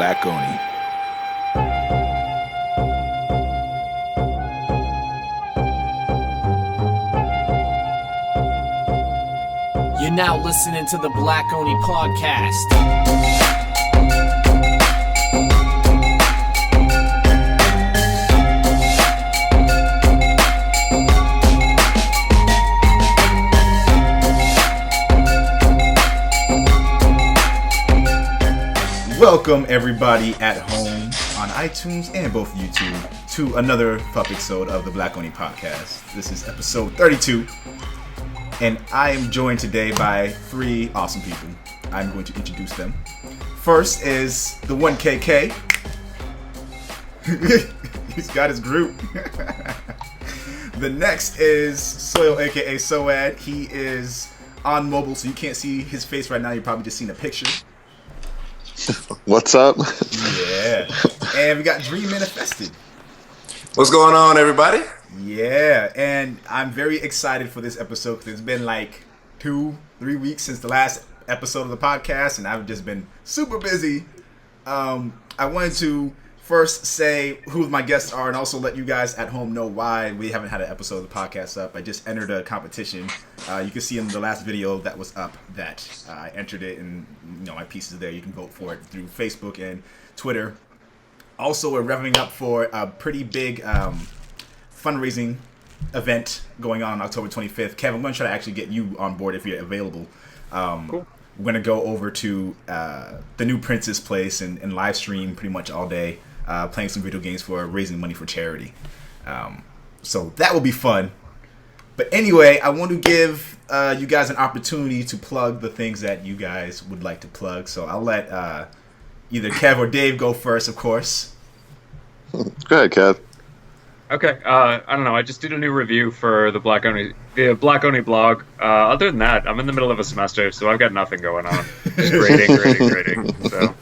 Black Oni. You're now listening to the Black Oni podcast. Welcome everybody at home on iTunes and both YouTube to another episode of the Black Oni podcast. This is episode 32, and I am joined today by three awesome people. I'm going to introduce them. First is the 1KK. He's got his group. The next is Soil, aka Soad. He is on mobile, so you can't see his face right now. You're probably just seeing a picture. What's up? Yeah. And we got Dream Manifested. What's going on, everybody? Yeah, and I'm very excited for this episode because it's been like 2-3 weeks since the last episode of the podcast, and I've just been super busy. I wanted to first say who my guests are and also let you guys at home know why we haven't had an episode of the podcast up. I just entered a competition. You can see in the last video that was up that I entered it, and my piece is there. You can vote for it through Facebook and Twitter. Also, we're revving up for a pretty big fundraising event going on October 25th. Kevin, I'm going to try to actually get you on board if you're available. Cool. We're going to go over to the new Prince's place and live stream pretty much all day, playing some video games for raising money for charity. So that will be fun. But anyway, I want to give you guys an opportunity to plug the things that you guys would like to plug. So I'll let either Kev or Dave go first, of course. Go ahead, Kev. Okay, I don't know. I just did a new review for the Black Oni blog. Other than that, I'm in the middle of a semester, so I've got nothing going on. Just grading. So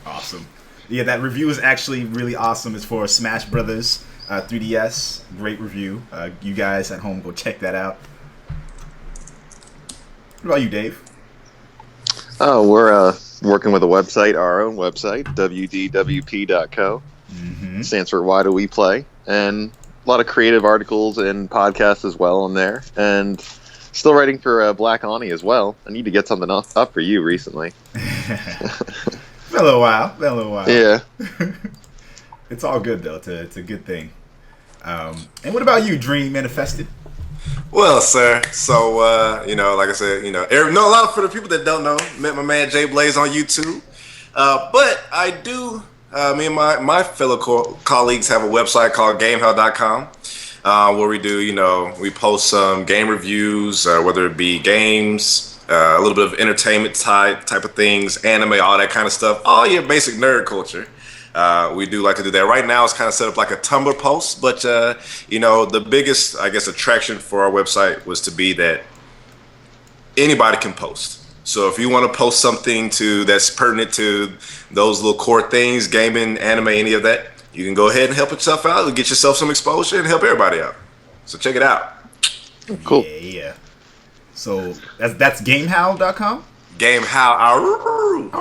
awesome. Yeah, that review is actually really awesome. It's for Smash Brothers 3DS. Great review. You guys at home, go check that out. What about you, Dave? Oh, we're working with a website, our own website, wdwp.co. Mm-hmm. Stands for Why Do We Play? And a lot of creative articles and podcasts as well on there. And still writing for Black Oni as well. I need to get something up for you recently. Been a little while. Yeah. It's all good, though. It's a good thing. And what about you, Dream Manifested? Well, sir, so, like I said, a lot for the people that don't know, met my man Jay Blaze on YouTube. But I do, me and my fellow colleagues have a website called GameHell.com, where we do, we post some game reviews, whether it be games, a little bit of entertainment type of things, anime, all that kind of stuff, all your basic nerd culture. We do like to do that. Right now it's kind of set up like a Tumblr post, but the biggest, I guess, attraction for our website was to be that anybody can post. So if you want to post something that's pertinent to those little core things, gaming, anime, any of that, you can go ahead and help yourself out and get yourself some exposure and help everybody out. So check it out. Cool. Yeah. So that's GameHow.com? GameHow.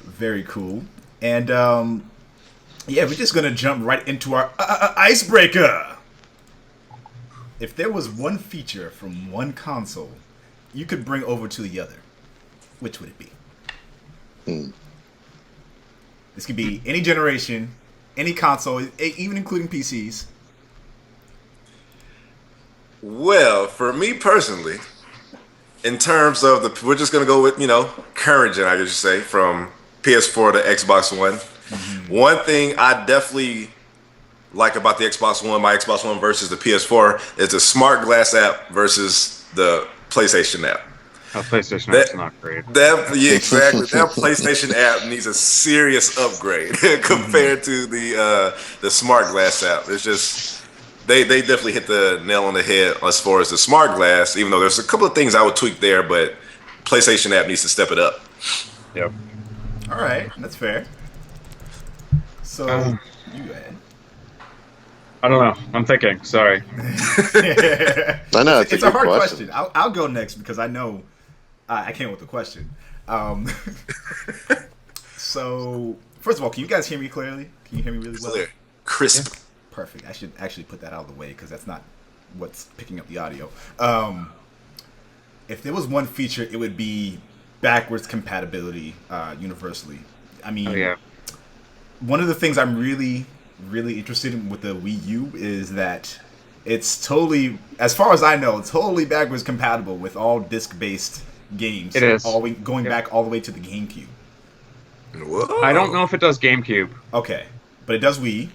Very cool. And we're just gonna jump right into our icebreaker. If there was one feature from one console you could bring over to the other, which would it be? This could be any generation, any console, even including PCs. Well, for me personally, in terms of we're just gonna go with current gen, I guess you say, from PS4 to Xbox One. Mm-hmm. One thing I definitely like about the Xbox One, my Xbox One versus the PS4, is the Smart Glass app versus the PlayStation app. PlayStation app's not great. Exactly. That PlayStation app needs a serious upgrade compared to the Smart Glass app. It's just they definitely hit the nail on the head as far as the Smart Glass. Even though there's a couple of things I would tweak there, but PlayStation app needs to step it up. Yep. All right, that's fair. So you go ahead. I don't know. I'm thinking. Sorry. I know it's a a hard question. I'll go next because I know I came with the question. Um, so, first of all, can you guys hear me clearly? Can you hear me really well? Clear. Crisp. Perfect. I should actually put that out of the way because that's not what's picking up the audio. If there was one feature, it would be backwards compatibility universally. I mean, one of the things I'm really, really interested in with the Wii U is that it's totally, as far as I know, totally backwards compatible with all disc-based games. It is. Going back all the way to the GameCube. Whoa. I don't know if it does GameCube. Okay, but it does Wii.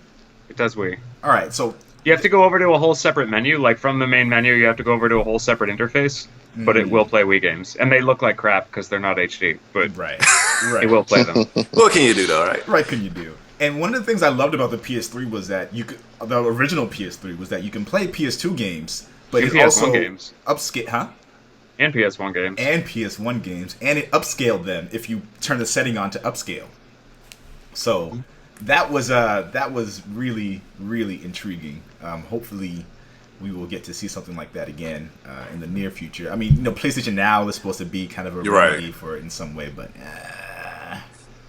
It does Wii. All right, so You have to go over to a whole separate menu. Like, from the main menu, you have to go over to a whole separate interface. But it will play Wii games. And they look like crap because they're not HD. But right, it will play them. What can you do, though, right? Right, can you do? And one of the things I loved about the PS3 was that the original PS3 was that you can play PS2 games, but And it also PS1 games. upscale, And PS1 games. and PS1 games, and it upscaled them if you turn the setting on to upscale. So that was really, really intriguing. Hopefully, we will get to see something like that again in the near future. I mean, PlayStation Now is supposed to be kind of a remedy for it in some way, but.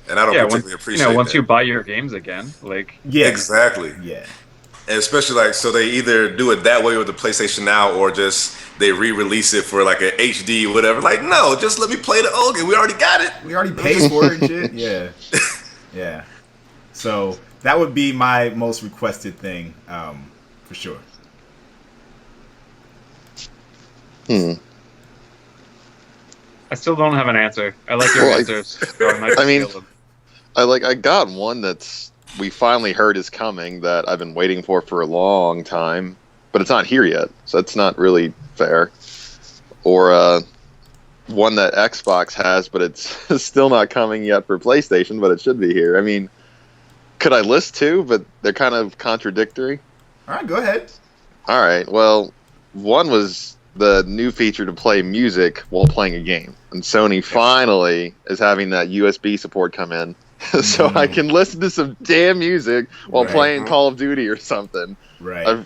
And I don't particularly appreciate once that. you buy your games again, like Yeah, Exactly. Yeah. And especially so they either do it that way with the PlayStation Now or just they re-release it for like an HD or whatever. Like, no, just let me play the old game. We already got it. We already paid for it and shit. Yeah. Yeah. So that would be my most requested thing, for sure. I still don't have an answer. I like your answers. So I might I mean, steal them. I got one that's we finally heard is coming that I've been waiting for a long time, but it's not here yet, so that's not really fair. Or one that Xbox has, but it's still not coming yet for PlayStation, but it should be here. I mean, could I list two, but they're kind of contradictory? All right, go ahead. All right, well, one was the new feature to play music while playing a game, and Sony finally is having that USB support come in. So I can listen to some damn music while playing Call of Duty or something. Right.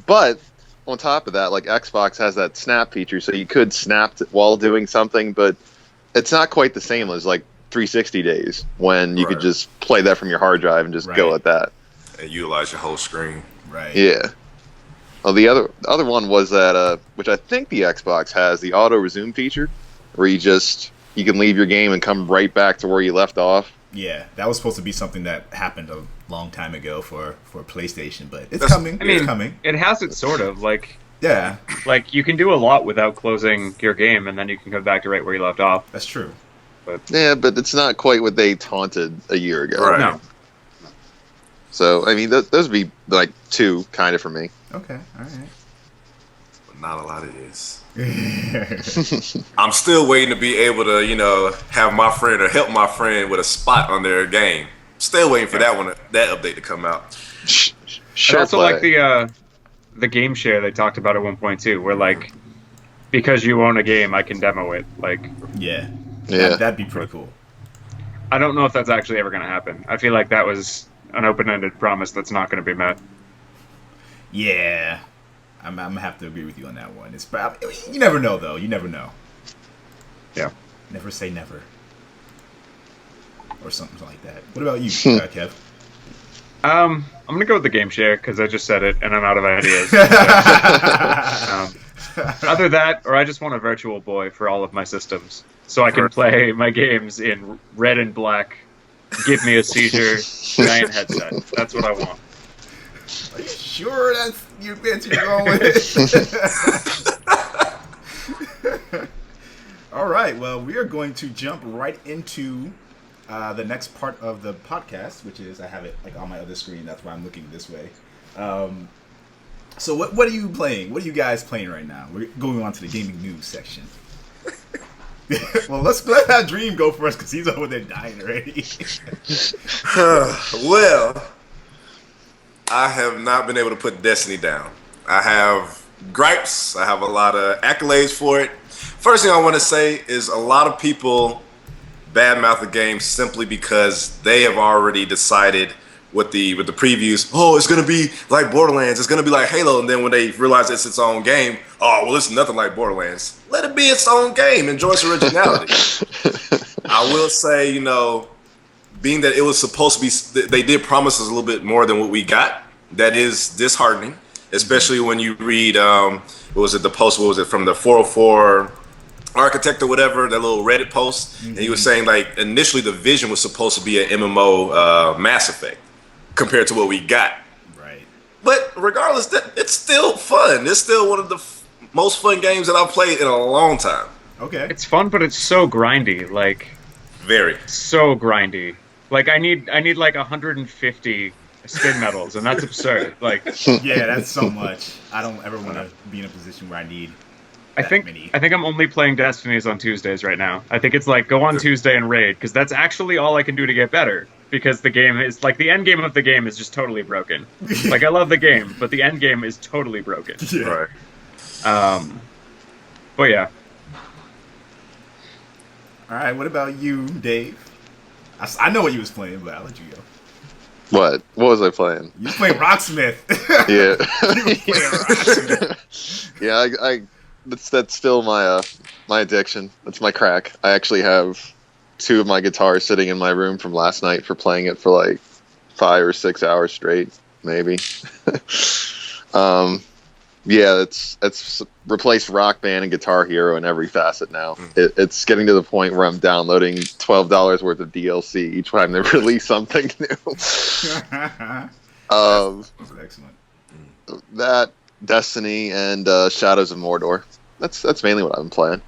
But on top of that, like Xbox has that snap feature, so you could snap while doing something, but it's not quite the same as like 360 days when you could just play that from your hard drive and just go at that. And utilize your whole screen. Right. Yeah. Well, the other one was that, which I think the Xbox has, the auto resume feature, where you can leave your game and come right back to where you left off. Yeah, that was supposed to be something that happened a long time ago for PlayStation, but it's coming. It's coming. It has it sort of like you can do a lot without closing your game, and then you can come back to right where you left off. That's true. But it's not quite what they taunted a year ago. Right. No. So I mean, those would be like two kind of for me. Okay, all right. But not a lot of this. I'm still waiting to be able to, have my friend or help my friend with a spot on their game. Still waiting for that update to come out. I also like the game share they talked about at 1.2, where like because you own a game, I can demo it. Like Yeah. Yeah. That'd be pretty cool. I don't know if that's actually ever going to happen. I feel like that was an open-ended promise that's not going to be met. Yeah. I'm gonna have to agree with you on that one. You never know, though. You never know. Yeah. Never say never. Or something like that. What about you, Kev? I'm gonna go with the game share because I just said it and I'm out of ideas. Either that, or I just want a Virtual Boy for all of my systems, so I can play my games in red and black. Give me a seizure, giant headset. That's what I want. Are you sure that's your answer you're going with? All right. Well, we are going to jump right into the next part of the podcast, which is I have it like on my other screen. That's why I'm looking this way. So what are you playing? What are you guys playing right now? We're going on to the gaming news section. Well, let's let that Dream go first because he's over there dying already. Well, I have not been able to put Destiny down. I have gripes. I have a lot of accolades for it. First thing I want to say is a lot of people badmouth the game simply because they have already decided with the previews, it's going to be like Borderlands, it's going to be like Halo, and then when they realize it's its own game, it's nothing like Borderlands. Let it be its own game. Enjoy its originality. I will say, being that it was supposed to be, they did promise us a little bit more than what we got. That is disheartening, especially when you read, what was it from the 404 architect or whatever, that little Reddit post, and he was saying like initially the vision was supposed to be an MMO Mass Effect compared to what we got. Right. But regardless, it's still fun. It's still one of the most fun games that I've played in a long time. Okay. It's fun, but it's so grindy. Like, very so grindy. Like I need like 150 spin medals, and that's absurd. Like, yeah, that's so much. I don't ever want to be in a position where I need. I think I'm only playing Destinies on Tuesdays right now. I think it's like go on Tuesday and raid, because that's actually all I can do to get better. Because the game is like the end game of the game is just totally broken. Like I love the game, but the end game is totally broken. Yeah. Right. But yeah. All right. What about you, Dave? I know what you was playing, but I'll let you go. What was I playing? You was playing Rocksmith. Yeah. You were playing Rocksmith. Yeah, that's still my addiction. That's my crack. I actually have 2 of my guitars sitting in my room from last night for playing it for like 5 or 6 hours straight, maybe. Yeah, it's replaced Rock Band and Guitar Hero in every facet now. It's getting to the point where I'm downloading $12 worth of DLC each time they release something new. That's excellent. That, Destiny, and Shadows of Mordor. That's mainly what I've been playing.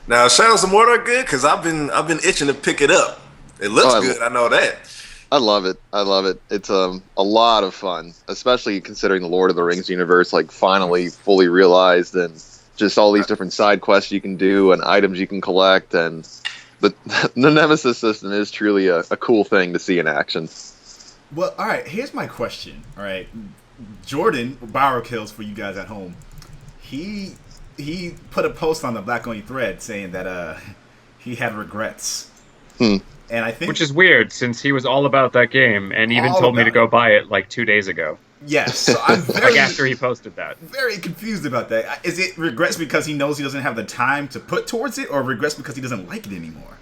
Now, Shadows of Mordor good because I've been itching to pick it up. It looks good. I know that. I love it. It's a lot of fun, especially considering the Lord of the Rings universe like finally fully realized, and just all these different side quests you can do and items you can collect, and the Nemesis system is truly a cool thing to see in action. Well, all right. Here's my question. All right, Jordan Borrow Kills for you guys at home. He put a post on the Black Only thread saying that he had regrets. And I think, which is weird since he was all about that game and even told me to go buy it like 2 days ago. Yes, so I'm very like after he posted that. Very confused about that. Is it regrets because he knows he doesn't have the time to put towards it, or regrets because he doesn't like it anymore?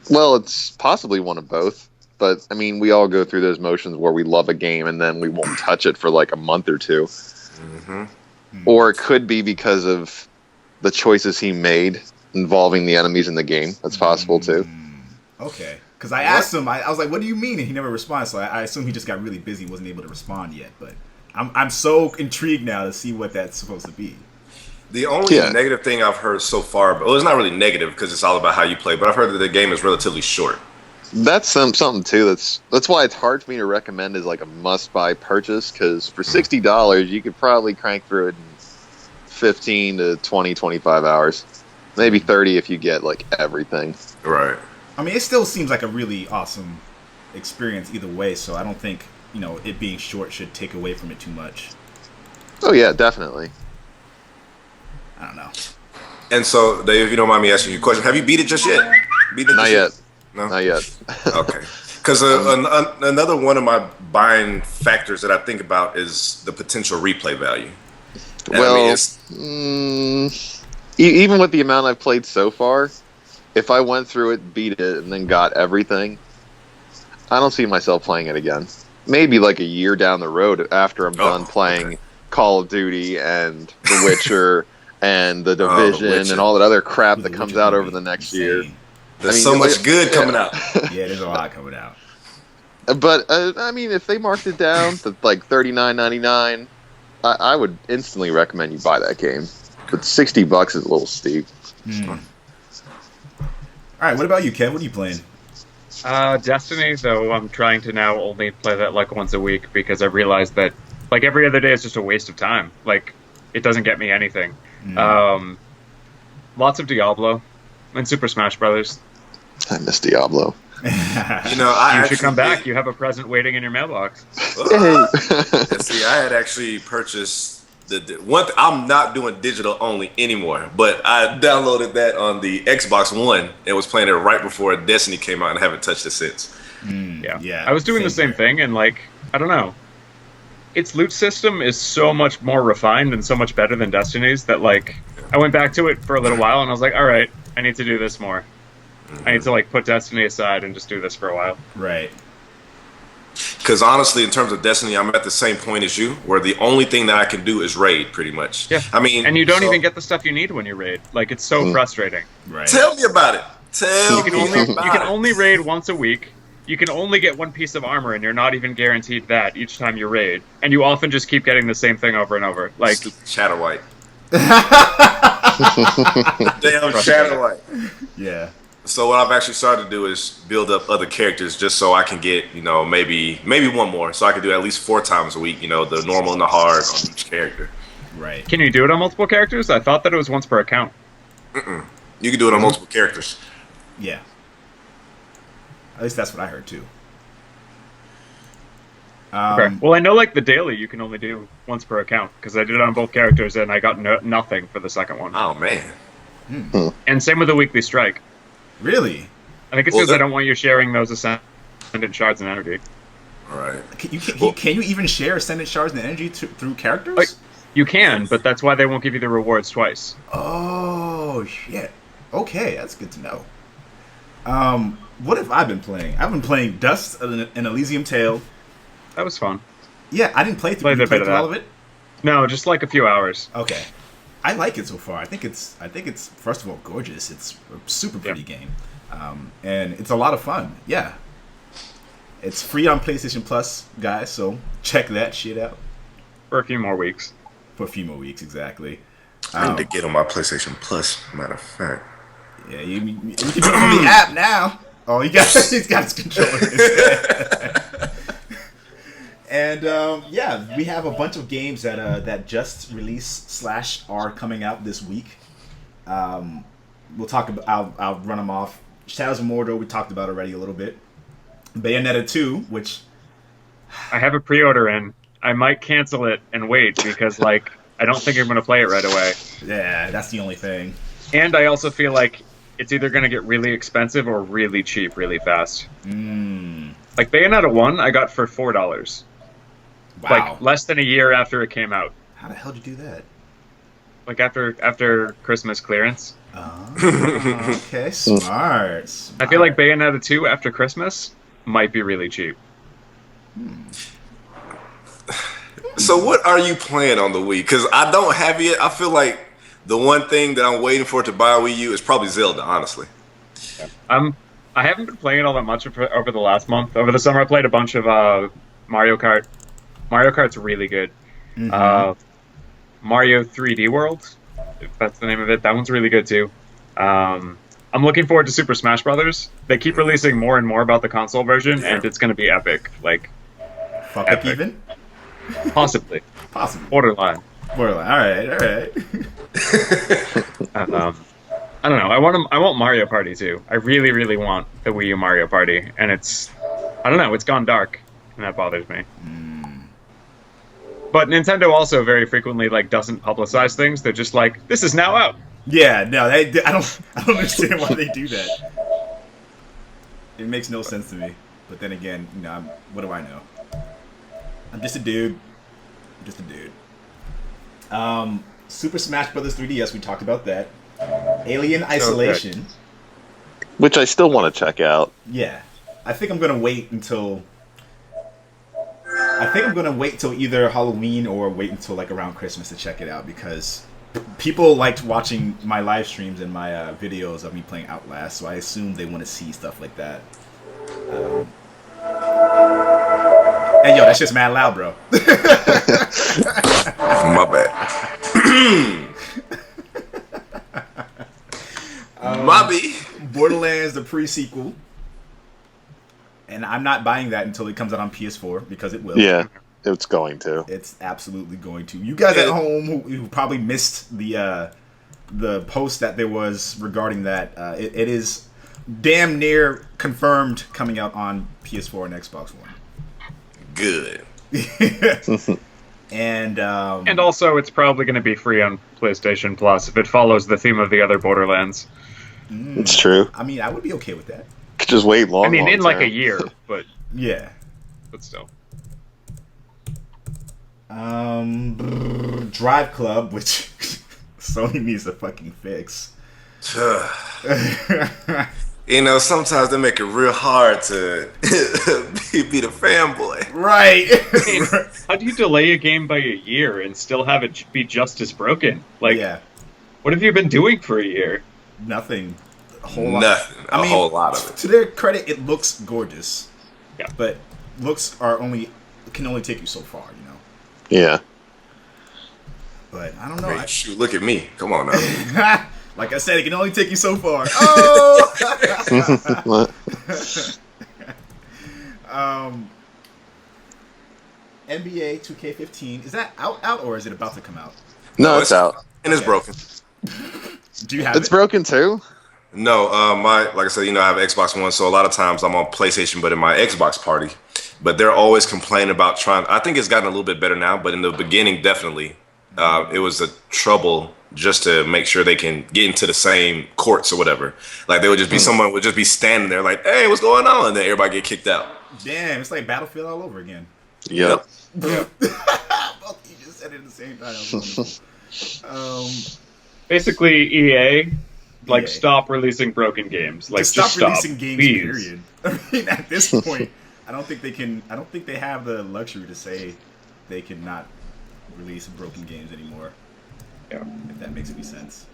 Well, it's possibly one of both. But I mean, we all go through those motions where we love a game and then we won't touch it for like a month or 2. Or it could be because of the choices he made involving the enemies in the game. That's possible too. Okay. Because I asked him, I was like, what do you mean? And he never responded, so I assume he just got really busy and wasn't able to respond yet. But I'm so intrigued now to see what that's supposed to be. The only negative thing I've heard so far, well, it's not really negative because it's all about how you play, but I've heard that the game is relatively short. That's something too. That's why it's hard for me to recommend as like a must-buy purchase, because for $60 you could probably crank through it in 15 to 20, 25 hours. Maybe 30 if you get like everything. Right. I mean, it still seems like a really awesome experience either way, so I don't think, it being short should take away from it too much. Oh yeah, definitely. I don't know. And so, Dave, if you don't mind me asking you a question, have you beat it just yet? Not yet. No? Not yet. Okay. Because another one of my buying factors that I think about is the potential replay value. And well, even with the amount I've played so far, if I went through it, beat it, and then got everything, I don't see myself playing it again. Maybe like a year down the road after I'm done playing Call of Duty and The Witcher and The Division and all that other crap that comes out over the next year. There's so much good coming out. Yeah, there's a lot coming out. But, I mean, if they marked it down to like $39.99, I would instantly recommend you buy that game. But $60 is a little steep. All right, what about you, Kev? What are you playing? Destiny, though I'm trying to now only play that like once a week because I realized that like every other day is just a waste of time. Like, it doesn't get me anything. Lots of Diablo and Super Smash Brothers. I miss Diablo. You should come back. You have a present waiting in your mailbox. See, I had actually purchased the one. I'm not doing digital only anymore, but I downloaded that on the Xbox One and was playing it right before Destiny came out and haven't touched it since. Yeah. I was doing the same thing, and like, I don't know. Its loot system is so much more refined and so much better than Destiny's that like I went back to it for a little while and I was like, all right, I need to do this more. I need to like put Destiny aside and just do this for a while. Right. Because honestly, in terms of Destiny, I'm at the same point as you, where the only thing that I can do is raid, pretty much. Yeah. I mean, and you don't so- even get the stuff you need when you raid. Like it's so frustrating. Right. Tell me about it. Tell You can me only about you can it. only raid once a week. You can only get one piece of armor, and you're not even guaranteed that each time you raid. And you often just keep getting the same thing over and over. Like Shadowlight. Damn Shadowlight. Yeah. So what I've actually started to do is build up other characters just so I can get, maybe one more. So I can do at least 4 times a week, the normal and the hard on each character. Right. can you do it on multiple characters? I thought that it was once per account. You can do it on multiple characters. Yeah. At least that's what I heard too. Okay. Well, I know like the daily you can only do once per account because I did it on both characters and I got nothing for the second one. Oh, man. And same with the weekly strike. Really? I think it's Well, because I don't want you sharing those ascendant shards and energy. All right. Can you even share ascendant shards and energy through characters? Like, you can, but that's why they won't give you the rewards twice. Oh shit. Okay, that's good to know. What have I been playing? I've been playing Dust and Elysium Tale. That was fun. Yeah, I didn't play through, Played you a bit played of through that. all of it. No, just like a few hours. Okay, I like it so far. I think it's first of all gorgeous. It's a super pretty game, and it's a lot of fun. Yeah, it's free on PlayStation Plus, guys. So check that shit out For a few more weeks. for a few more weeks. Exactly. I need to get on my PlayStation Plus, matter of fact. Yeah, you can do it on the app now. Oh, he's got his controller in his hand. And yeah, we have a bunch of games that just released / are coming out this week. We'll talk about. I'll run them off. Shadows of Mordor we talked about already a little bit. Bayonetta 2, which I have a pre-order in. I might cancel it and wait because like I don't think I'm going to play it right away. yeah, that's the only thing. And I also feel like it's either going to get really expensive or really cheap really fast. Like Bayonetta 1 I got for $4. Wow, Like less than a year after it came out. how the hell did you do that? Like after Christmas clearance. Oh, okay, smart. I feel like Bayonetta 2 after Christmas might be really cheap. So what are you playing on the Wii? Because I don't have it yet. I feel like the one thing that I'm waiting for to buy a Wii U is probably Zelda, honestly. I haven't been playing it all that much over the last month. Over the summer, I played a bunch of Mario Kart. Mario Kart's really good. Mario 3D World, if that's the name of it, that one's really good too. I'm looking forward to Super Smash Brothers. They keep releasing more and more about the console version, and it's going to be epic. Like, Fuck epic. up even? possibly. Possibly. Borderline. Borderline. All right. And, I don't know. I want Mario Party too. I really, really want the Wii U Mario Party, and I don't know. It's gone dark, and that bothers me. But Nintendo also very frequently like doesn't publicize things. They're just like, this is now out. Yeah, no, I don't understand why they do that. It makes no sense to me. But then again, what do I know? I'm just a dude. Super Smash Brothers 3DS, we talked about that. Alien Isolation. Which I still want to check out. Yeah. I think I'm gonna wait until either Halloween or wait until like around Christmas to check it out, because people liked watching my live streams and my videos of me playing Outlast, so I assume they want to see stuff like that. Hey, yo, that's just mad loud, bro. My bad. Mobby. Borderlands, the pre-sequel. And I'm not buying that until it comes out on PS4, because it will. Yeah, it's going to. It's absolutely going to. You guys at home who probably missed the post that there was regarding that, it is damn near confirmed coming out on PS4 and Xbox One. Good. And also, it's probably going to be free on PlayStation Plus if it follows the theme of the other Borderlands. It's true. I mean, I would be okay with that. Could just wait long. I mean, in like term. a year, but Yeah. still. Drive Club, which Sony needs to fucking fix. You know, sometimes they make it real hard to be the fanboy. Right. I mean, how do you delay a game by a year and still have it be just as broken? Like, Yeah. what have you been doing for a year? Nothing. A whole lot. Nothing. A whole lot of it. To their credit, it looks gorgeous. Yeah. But looks can only take you so far, you know. Yeah. But I don't know. Hey, shoot, look at me. Come on now. Like I said, it can only take you so far. Oh. NBA 2K15, is that out or is it about to come out? No, it's out. And it's broken. Do you have It's it? broken too? No, like I said, you know, I have Xbox One, so a lot of times I'm on PlayStation, but in my Xbox party. But they're always complaining about trying. I think it's gotten a little bit better now, but in the beginning, definitely, it was a trouble just to make sure they can get into the same courts or whatever. Like they would just be someone would just be standing there, like, "Hey, what's going on?" And then everybody get kicked out. Damn, it's like Battlefield all over again. Yep. Both of you just said it at the same time. That was wonderful. Basically, EA, like, EA. stop releasing broken games. Like, Just just stop releasing games. please. Period. I mean, at this point, I don't think they can. I don't think they have the luxury to say they cannot release broken games anymore. Yeah. If that makes any sense.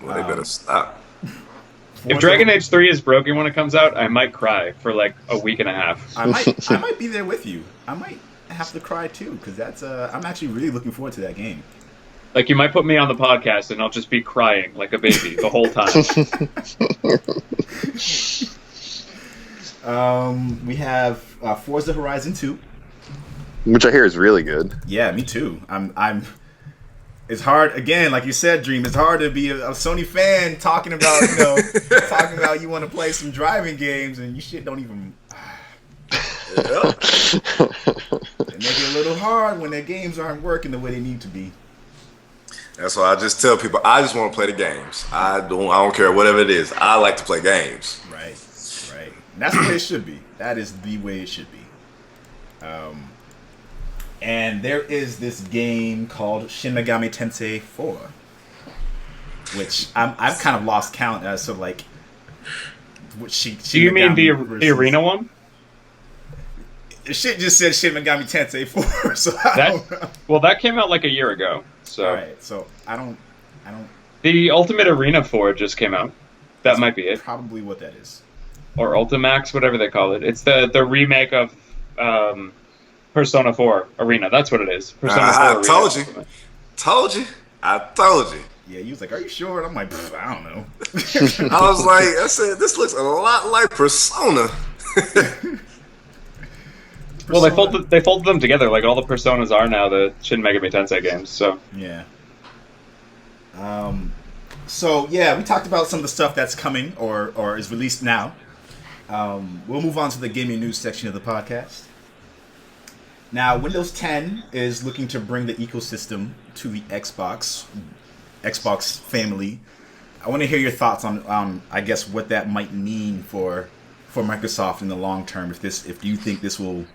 Well, they better stop. If Dragon Age 3 is broken when it comes out, I might cry for like a week and a half. I might be there with you. I might have to cry too because that's. I'm actually really looking forward to that game. Like, you might put me on the podcast and I'll just be crying like a baby the whole time. We have Forza Horizon 2. Which I hear is really good. Yeah, me too. I'm. It's hard again, like you said, Dream. It's hard to be a Sony fan talking about talking about you want to play some driving games and you shit don't even. They make it a little hard when their games aren't working the way they need to be. That's why I just tell people I just want to play the games. I don't care whatever it is. I like to play games. Right. And that's the way it should be. That is the way it should be. And there is this game called Shin Megami Tensei 4, which I've kind of lost count as to like. Do you mean the arena one? Shit just said Shin Megami Tensei 4, so I don't know. Well, that came out like a year ago. So Alright, so I don't. the Ultimate Arena 4 just came out. That might be it. Probably what that is. Or Ultimax, whatever they call it. It's the remake of Persona 4 Arena. That's what it is. Persona 4 I Arena. told you. I told you. Yeah, he was like, "Are you sure?" And I'm like, "I don't know." I was like, I said, this looks a lot like Persona. Well, they folded them together. Like, all the Personas are now the Shin Megami Tensei games. So Yeah. So yeah, we talked about some of the stuff that's coming or is released now. We'll move on to the gaming news section of the podcast. Now, Windows 10 is looking to bring the ecosystem to the Xbox family. I want to hear your thoughts on I guess what that might mean for Microsoft in the long term. If you think this will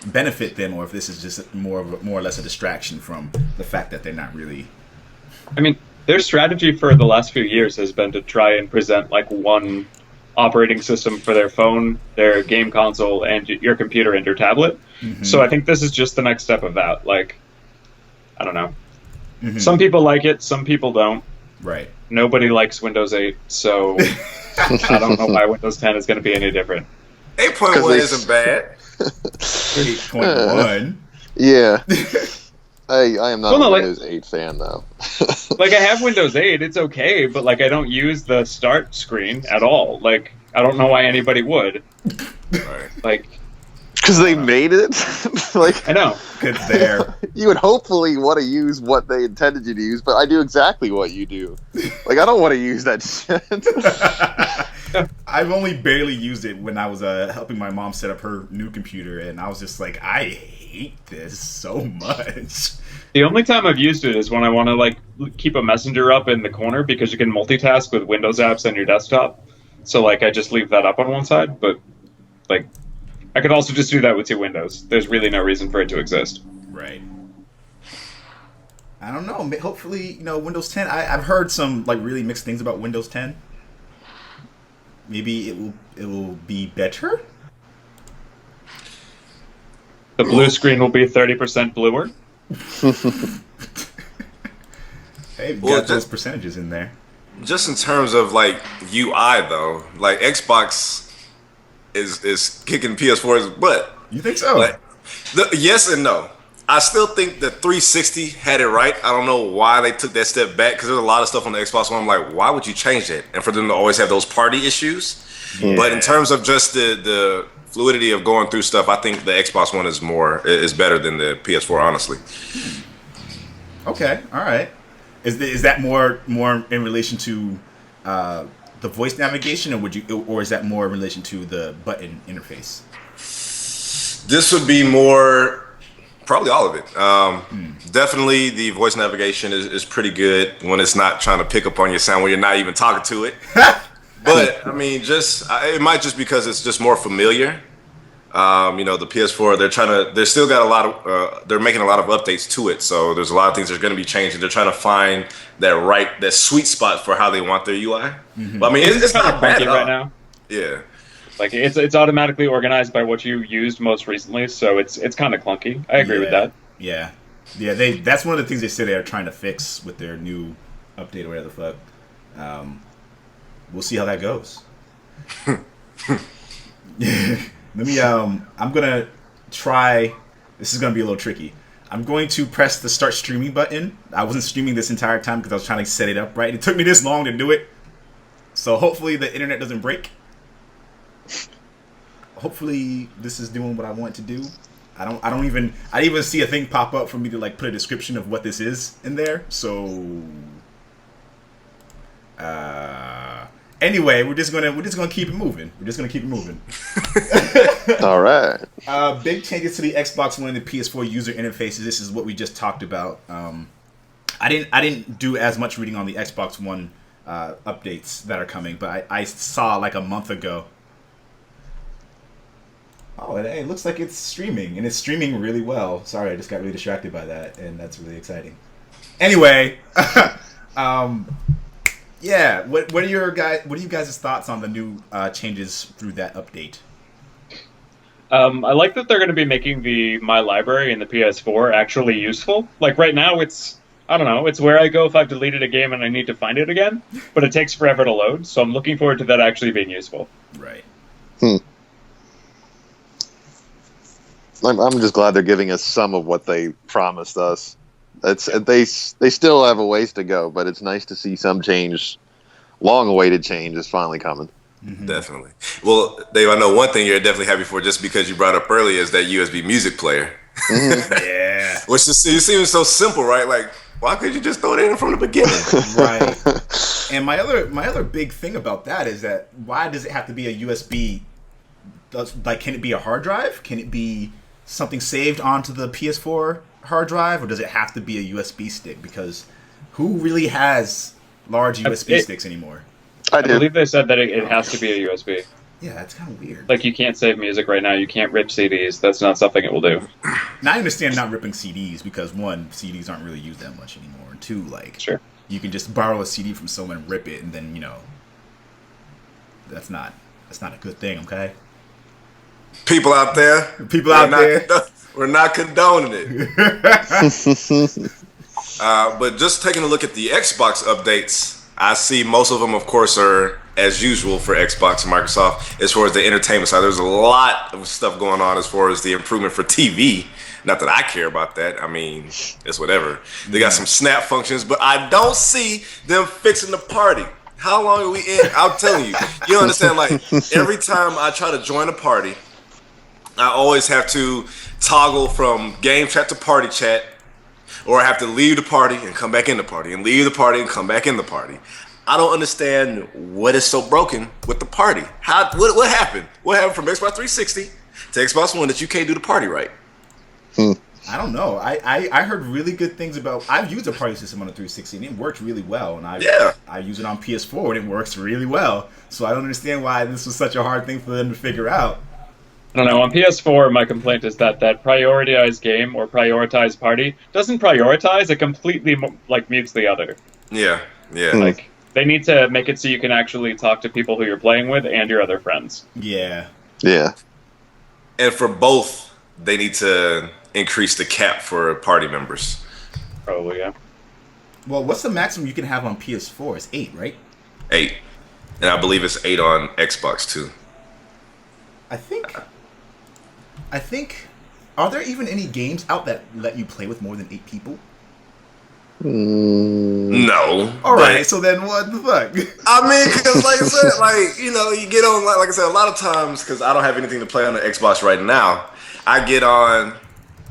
benefit them, or if this is just more or less a distraction from the fact that they're not really. I mean, their strategy for the last few years has been to try and present like one operating system for their phone, their game console, and your computer and your tablet. Mm-hmm. So I think this is just the next step of that. Like, I don't know. Mm-hmm. Some people like it, some people don't. Right. Nobody likes Windows 8, so I don't know why Windows 10 is going to be any different. 8.1 isn't bad. 8.1. Yeah. I am not Well, no, a like- Windows 8 fan, though. Like, I have Windows 8, it's okay, but like I don't use the start screen at all. Like, I don't know why anybody would. Right. Like, Because they made it? Like, I know. It's there. you would hopefully want to use what they intended you to use, but I do exactly what you do. Like, I don't want to use that shit. I've only barely used it when I was helping my mom set up her new computer, and I was just like, I hate this so much. The only time I've used it is when I want to like keep a messenger up in the corner because you can multitask with Windows apps on your desktop. So like I just leave that up on one side, but like I could also just do that with two windows. There's really no reason for it to exist. Right. I don't know. Hopefully, Windows 10. I've heard some like really mixed things about Windows 10. maybe it will be better. The blue screen will be 30% bluer. Hey, we Well, got those percentages in there. Just in terms of like UI though, like Xbox is kicking PS4's butt. You think so? Like, yes and no. I still think the 360 had it right. I don't know why they took that step back because there's a lot of stuff on the Xbox One. I'm like, why would you change that? And for them to always have those party issues. Yeah. But in terms of just the fluidity of going through stuff, I think the Xbox One is better than the PS4, honestly. Okay, all right. Is that more in relation to the voice navigation, or is that more in relation to the button interface? This would be more. Probably all of it. Definitely the voice navigation is pretty good when it's not trying to pick up on your sound when you're not even talking to it. But I mean, it might just because it's just more familiar. The PS4, they're still got a lot of, they're making a lot of updates to it. So there's a lot of things that are going to be changing. They're trying to find that sweet spot for how they want their UI. Mm-hmm. But I mean, it's not bad right now. Yeah. Like it's automatically organized by what you used most recently, so it's kind of clunky. I agree with that. Yeah. That's one of the things they say they are trying to fix with their new update or whatever the fuck. We'll see how that goes. Let me. I'm gonna try. This is gonna be a little tricky. I'm going to press the start streaming button. I wasn't streaming this entire time because I was trying to set it up right. It took me this long to do it, so hopefully the internet doesn't break. Hopefully this is doing what I want it to do. I didn't even see a thing pop up for me to like put a description of what this is in there. So anyway, we're just gonna keep it moving. All right. Big changes to the Xbox One and the PS4 user interfaces. This is what we just talked about. I didn't do as much reading on the Xbox One updates that are coming, but I saw like a month ago. Oh, it looks like it's streaming, and it's streaming really well. Sorry, I just got really distracted by that, and that's really exciting. Anyway, yeah. What are you guys' thoughts on the new changes through that update? I like that they're going to be making the My Library in the PS4 actually useful. Like right now, it's where I go if I've deleted a game and I need to find it again, but it takes forever to load. So I'm looking forward to that actually being useful. Right. I'm just glad they're giving us some of what they promised us. They still have a ways to go, but it's nice to see some change. Long-awaited change is finally coming. Mm-hmm. Definitely. Well, Dave, I know one thing you're definitely happy for, just because you brought up earlier, is that USB music player. Mm-hmm. Yeah. Which it seems so simple, right? Like, why couldn't you just throw it in from the beginning? Right. And my other big thing about that is that why does it have to be a USB? Like, can it be a hard drive? Can it be something saved onto the PS4 hard drive, or does it have to be a USB stick? Because who really has large USB sticks anymore? I believe they said that it has to be a USB. Yeah, that's kind of weird. Like, you can't save music right now. You can't rip CDs. That's not something it will do. Now, I understand not ripping CDs because, one, CDs aren't really used that much anymore. And two, like, sure, you can just borrow a CD from someone and rip it, and then, that's not a good thing, okay? People out there, we're not condoning it. But just taking a look at the Xbox updates, I see most of them, of course, are as usual for Xbox and Microsoft as far as the entertainment side. There's a lot of stuff going on as far as the improvement for TV. Not that I care about that. I mean, it's whatever. They got some snap functions, but I don't see them fixing the party. How long are we in? I'm telling you. You understand, like, every time I try to join a party, I always have to toggle from game chat to party chat, or I have to leave the party and come back in the party, and leave the party and come back in the party. I don't understand what is so broken with the party. What happened? What happened from Xbox 360 to Xbox One that you can't do the party right? I don't know. I heard really good things about. I've used a party system on the 360 and it worked really well, and I use it on PS4 and it works really well. So I don't understand why this was such a hard thing for them to figure out. I don't know. On PS4, my complaint is that prioritized game or prioritized party doesn't prioritize. It completely mutes the other. Yeah. Like, They need to make it so you can actually talk to people who you're playing with and your other friends. Yeah. Yeah. And for both, they need to increase the cap for party members. Probably, yeah. Well, what's the maximum you can have on PS4? It's 8, right? 8. And I believe it's 8 on Xbox too. I think. Are there even any games out that let you play with more than 8 people? No. All right, so then what the fuck? I mean, because like I said, like, you know, you get on, like I said, a lot of times, because I don't have anything to play on the Xbox right now, I get on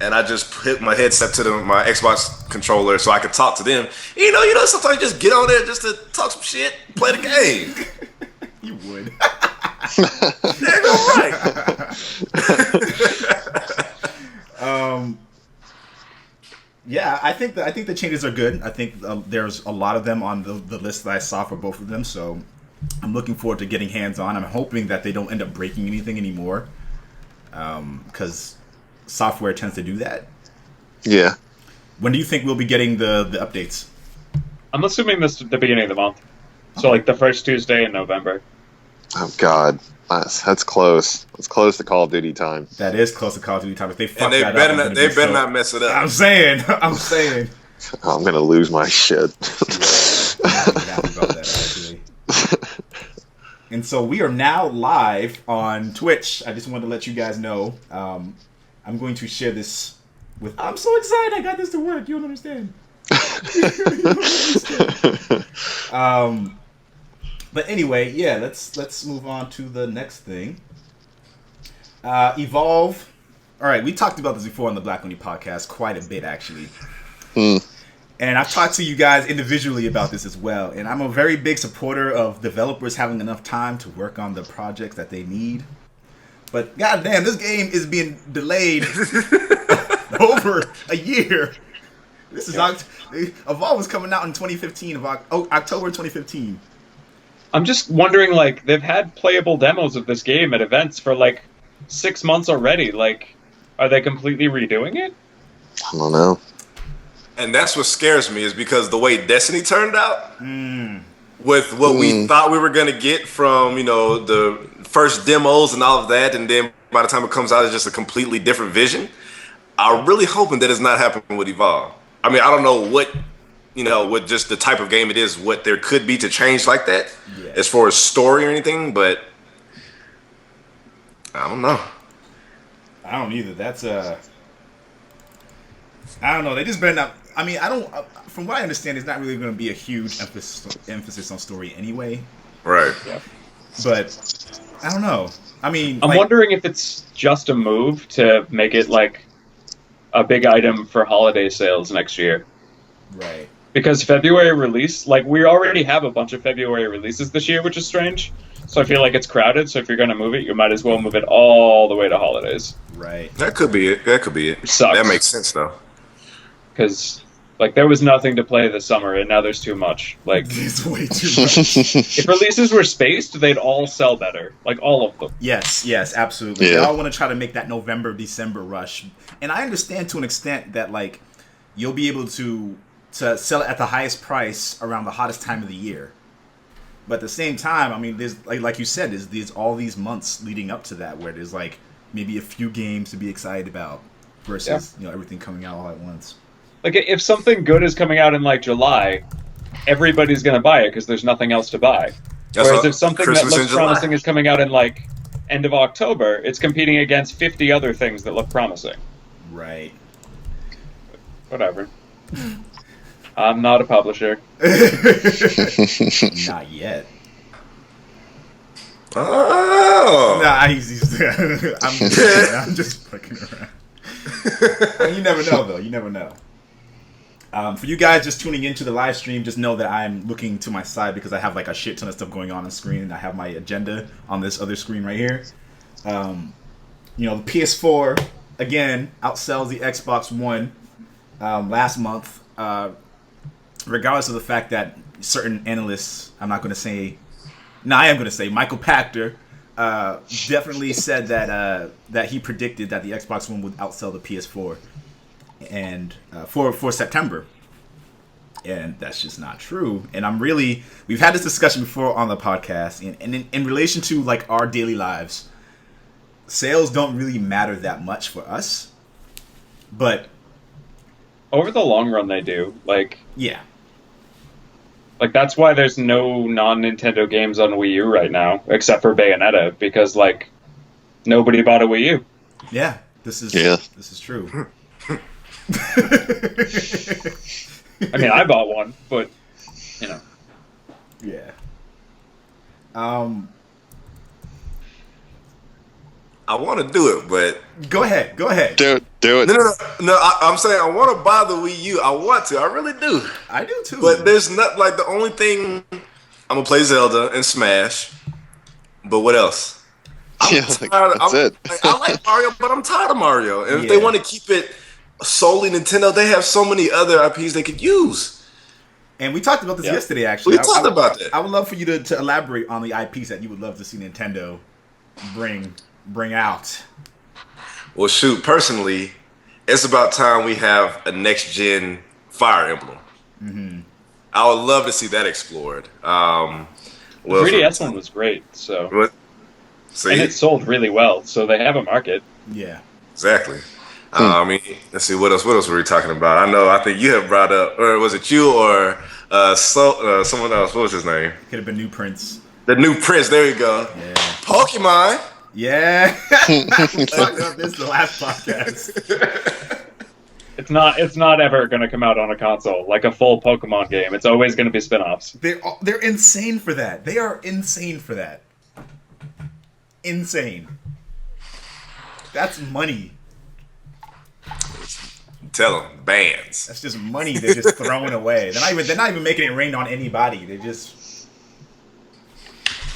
and I just put my headset to my Xbox controller so I can talk to them. You know, sometimes you just get on there just to talk some shit, play the game. You would. There you go, right. Yeah, I think the changes are good. I think there's a lot of them on the list that I saw for both of them. So I'm looking forward to getting hands on. I'm hoping that they don't end up breaking anything anymore, because software tends to do that. Yeah. When do you think we'll be getting the updates? I'm assuming this is the beginning of the month. So, like, the first Tuesday in November. Oh, God. That's close. It's close to Call of Duty time. That is close to Call of Duty time. If they fuck And they that better up, not, they better not mess it up. I'm saying. Oh, I'm going to lose my shit. Yeah, I'm happy about that, actually. And so we are now live on Twitch. I just wanted to let you guys know. I'm going to share this with... I'm so excited I got this to work. You don't understand. But anyway, yeah, let's move on to the next thing. Evolve. All right, we talked about this before on the Black Only podcast quite a bit, actually. And I've talked to you guys individually about this as well. And I'm a very big supporter of developers having enough time to work on the projects that they need. But goddamn, this game is being delayed over a year. This is Evolve was coming out in 2015, October 2015. I'm just wondering, like, they've had playable demos of this game at events for, like, 6 months already. Like, are they completely redoing it? I don't know. And that's what scares me, is because the way Destiny turned out, with what we thought we were going to get from, you know, the first demos and all of that, and then by the time it comes out, it's just a completely different vision. I'm really hoping that it's not happening with Evolve. I mean, I don't know what, you know, what just the type of game it is, what there could be to change like that, as far as story or anything, but I don't know. I don't either. That's I don't know. They just better not. I mean, I don't. From what I understand, it's not really going to be a huge emphasis on story anyway. Right. Yeah. But I don't know. I mean, I'm wondering if it's just a move to make it like a big item for holiday sales next year. Right. Because February release, like, we already have a bunch of February releases this year, which is strange. So I feel like it's crowded. So if you're going to move it, you might as well move it all the way to holidays. Right. That could be it. Which sucks. That makes sense, though. Because, like, there was nothing to play this summer, and now there's too much. Like, It's way too much. if releases were spaced, they'd all sell better. Like, all of them. Yes, absolutely. Yeah. They all want to try to make that November, December rush. And I understand to an extent that, like, you'll be able to sell it at the highest price around the hottest time of the year. But at the same time, I mean, there's, like you said, there's all these months leading up to that where there's, like, maybe a few games to be excited about versus, you know, everything coming out all at once. Like, if something good is coming out in, like, July, everybody's going to buy it because there's nothing else to buy. Whereas if something Christmas that in looks July. promising is coming out in, like, end of October, it's competing against 50 other things that look promising. Right. Whatever. I'm not a publisher. Not yet. Oh. Nah, I'm just fucking around. You never know, though. You never know. For you guys just tuning into the live stream, just know that I'm looking to my side because I have like a shit ton of stuff going on screen, and I have my agenda on this other screen right here. You know, the PS4 again outsells the Xbox One last month, regardless of the fact that certain analysts, I am going to say Michael Pachter definitely said that he predicted that the Xbox One would outsell the PS4 and for September. And that's just not true. And we've had this discussion before on the podcast, and in relation to like our daily lives, sales don't really matter that much for us. But over the long run, they do. Yeah. Like, that's why there's no non-Nintendo games on Wii U right now, except for Bayonetta, because, like, nobody bought a Wii U. Yeah, this is true. I mean, I bought one, but, you know. Yeah. I want to do it, but Go ahead. Do it. no. I'm saying I want to buy the Wii U. I want to. I really do. I do too. But there's not like the only thing I'm gonna play Zelda and Smash. But what else? That's it. I like Mario, but I'm tired of Mario. And if they want to keep it solely Nintendo, they have so many other IPs they could use. And we talked about this yesterday, actually. We talked about that. I would love for you to elaborate on the IPs that you would love to see Nintendo bring out. Well, shoot, personally, it's about time we have a next-gen Fire Emblem. Mm-hmm. I would love to see that explored. The 3DS one was great, so... And it sold really well, so they have a market. Yeah. Exactly. I mean, let's see, what else were we talking about? I think you have brought up, or was it you or someone else? What was his name? Could have been New Prince. The New Prince, there you go. Yeah. Pokemon. Yeah. We talked about this the last podcast. It's not ever going to come out on a console like a full Pokemon game. It's always going to be spin-offs. They're insane for that. They are insane for that. Insane. That's money. Tell them, bands. That's just money they're just throwing away. They're not even making it rain on anybody. They just...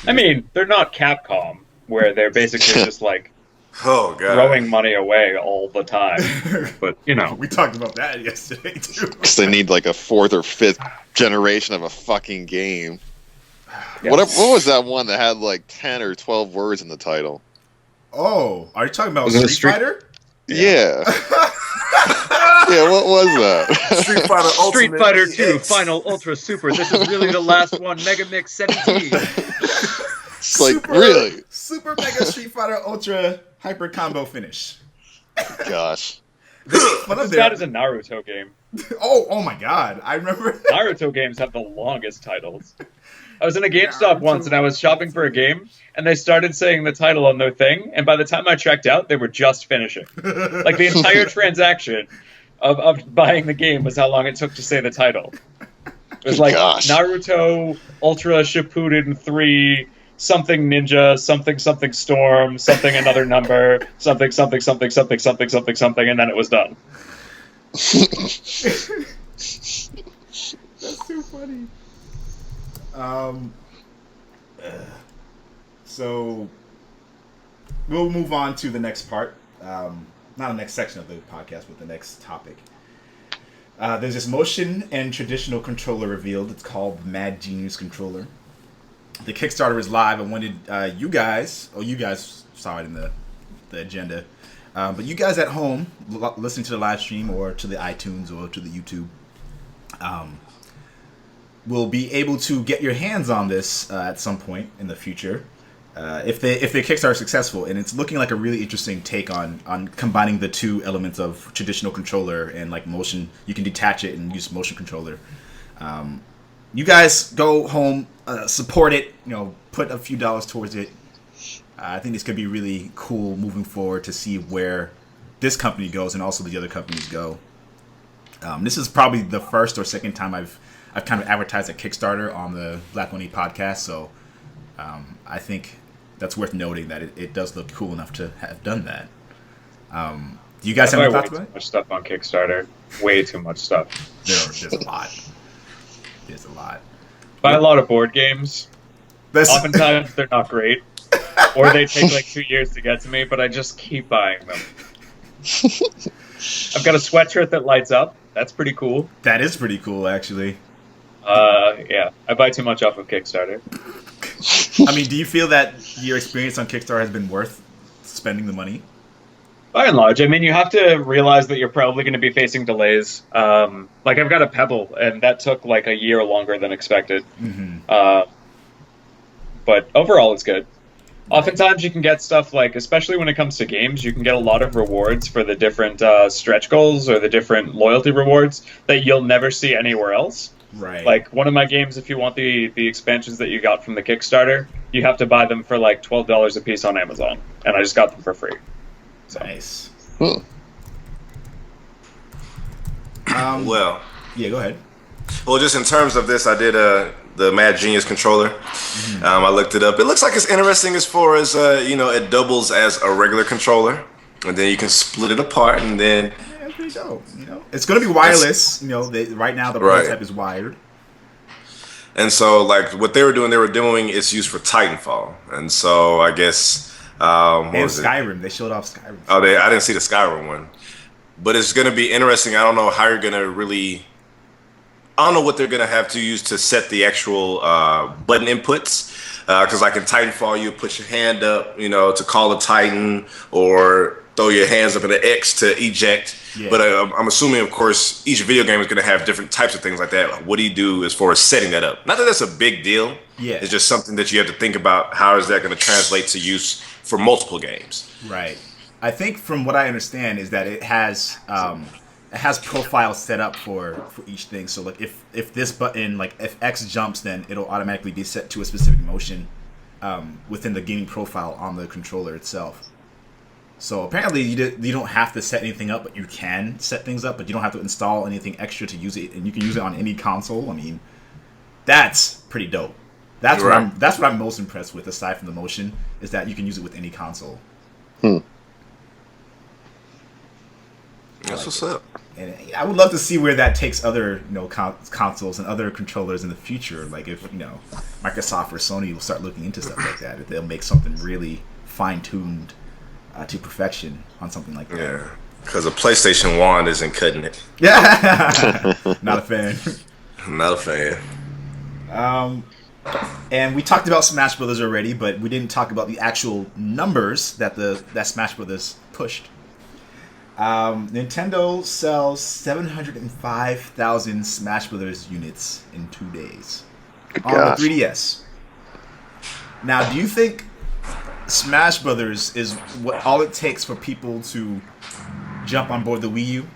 I mean, they're not Capcom, where they're basically just like throwing money away all the time. But, you know. We talked about that yesterday, too. Because they need like a 4th or 5th generation of a fucking game. Yes. What was that one that had like 10 or 12 words in the title? Oh, are you talking about Street Fighter? Yeah. Yeah, what was that? Street Fighter 2 Final Ultra Super. This is really the last one. Mega Mix 17. It's like, really? Super Mega Street Fighter Ultra Hyper Combo Finish. Gosh. That is a Naruto game. Oh my god. I remember. Naruto games have the longest titles. I was in a GameStop once and I was shopping for a game and they started saying the title on their thing, and by the time I checked out, they were just finishing. Like, the entire transaction of buying the game was how long it took to say the title. It was like Naruto Ultra Shippuden 3 something ninja, something something storm, something another number, something something something something something something something, and then it was done. That's too funny. So we'll move on to the next part. Not the next section of the podcast, but the next topic. There's this motion and traditional controller revealed. It's called the Mad Genius Controller. The Kickstarter is live. I wanted you guys saw it in the agenda, but you guys at home listening to the live stream or to the iTunes or to the YouTube, will be able to get your hands on this at some point in the future, if the Kickstarter is successful. And it's looking like a really interesting take on combining the two elements of traditional controller and like motion. You can detach it and use motion controller. You guys go home, support it. Put a few dollars towards it. I think this could be really cool moving forward to see where this company goes and also the other companies go. This is probably the first or second time I've kind of advertised a Kickstarter on the Black Oni podcast, so I think that's worth noting that it does look cool enough to have done that. Do you guys have any thoughts about it? Too much stuff on Kickstarter. Way too much stuff. There's a lot. There's a lot. Buy a lot of board games. Oftentimes they're not great, or they take like 2 years to get to me, but I just keep buying them. I've got a sweatshirt that lights up. That's pretty cool. That is pretty cool, actually. Yeah, I buy too much off of Kickstarter. I mean, do you feel that your experience on Kickstarter has been worth spending the money? By and large, I mean, you have to realize that you're probably going to be facing delays. Like, I've got a Pebble, and that took like a year longer than expected. But overall, it's good. Oftentimes, you can get stuff like, especially when it comes to games, you can get a lot of rewards for the different stretch goals or the different loyalty rewards that you'll never see anywhere else. Right. Like, one of my games, if you want the expansions that you got from the Kickstarter, you have to buy them for like $12 a piece on Amazon, and I just got them for free. So. Nice. Hmm. Well, Yeah, go ahead. well, just in terms of this, I did the Mad Genius controller. I looked it up. It looks like it's interesting as far as it doubles as a regular controller, and then you can split it apart, and then Yeah, it's pretty dope. It's gonna be wireless. Right now the prototype is wired. and so like what they were doing it's used for Titanfall, and so I guess what And was it? Skyrim. They showed off Skyrim. Oh, I didn't see the Skyrim one, but it's gonna be interesting. I don't know how you're gonna really. I don't know what they're gonna have to use to set the actual button inputs, because like in Titanfall, you put your hand up, to call a Titan, or throw your hands up in an X to eject. Yeah. But I'm assuming, of course, each video game is gonna have different types of things like that. What do you do as far as setting that up? Not that that's a big deal. Yeah. It's just something that you have to think about. How is that going to translate to use for multiple games? Right. I think from what I understand is that it has profiles set up for each thing. So like if this button, like if X jumps, then it'll automatically be set to a specific motion within the gaming profile on the controller itself. So apparently you don't have to set anything up, but you can set things up, but you don't have to install anything extra to use it, and you can use it on any console. I mean, that's pretty dope. That's Right. what I'm most impressed with, aside from the motion, is that you can use it with any console. That's what's up. And I would love to see where that takes other consoles and other controllers in the future. Like if Microsoft or Sony will start looking into stuff like that, if they'll make something really fine tuned to perfection on something like that. Yeah, because a PlayStation wand isn't cutting it. Yeah, not a fan. Not a fan. And we talked about Smash Brothers already, but we didn't talk about the actual numbers that Smash Brothers pushed. Nintendo sells 705,000 Smash Brothers units in 2 days on gosh. the 3DS. Now, do you think Smash Brothers is what all it takes for people to jump on board the Wii U?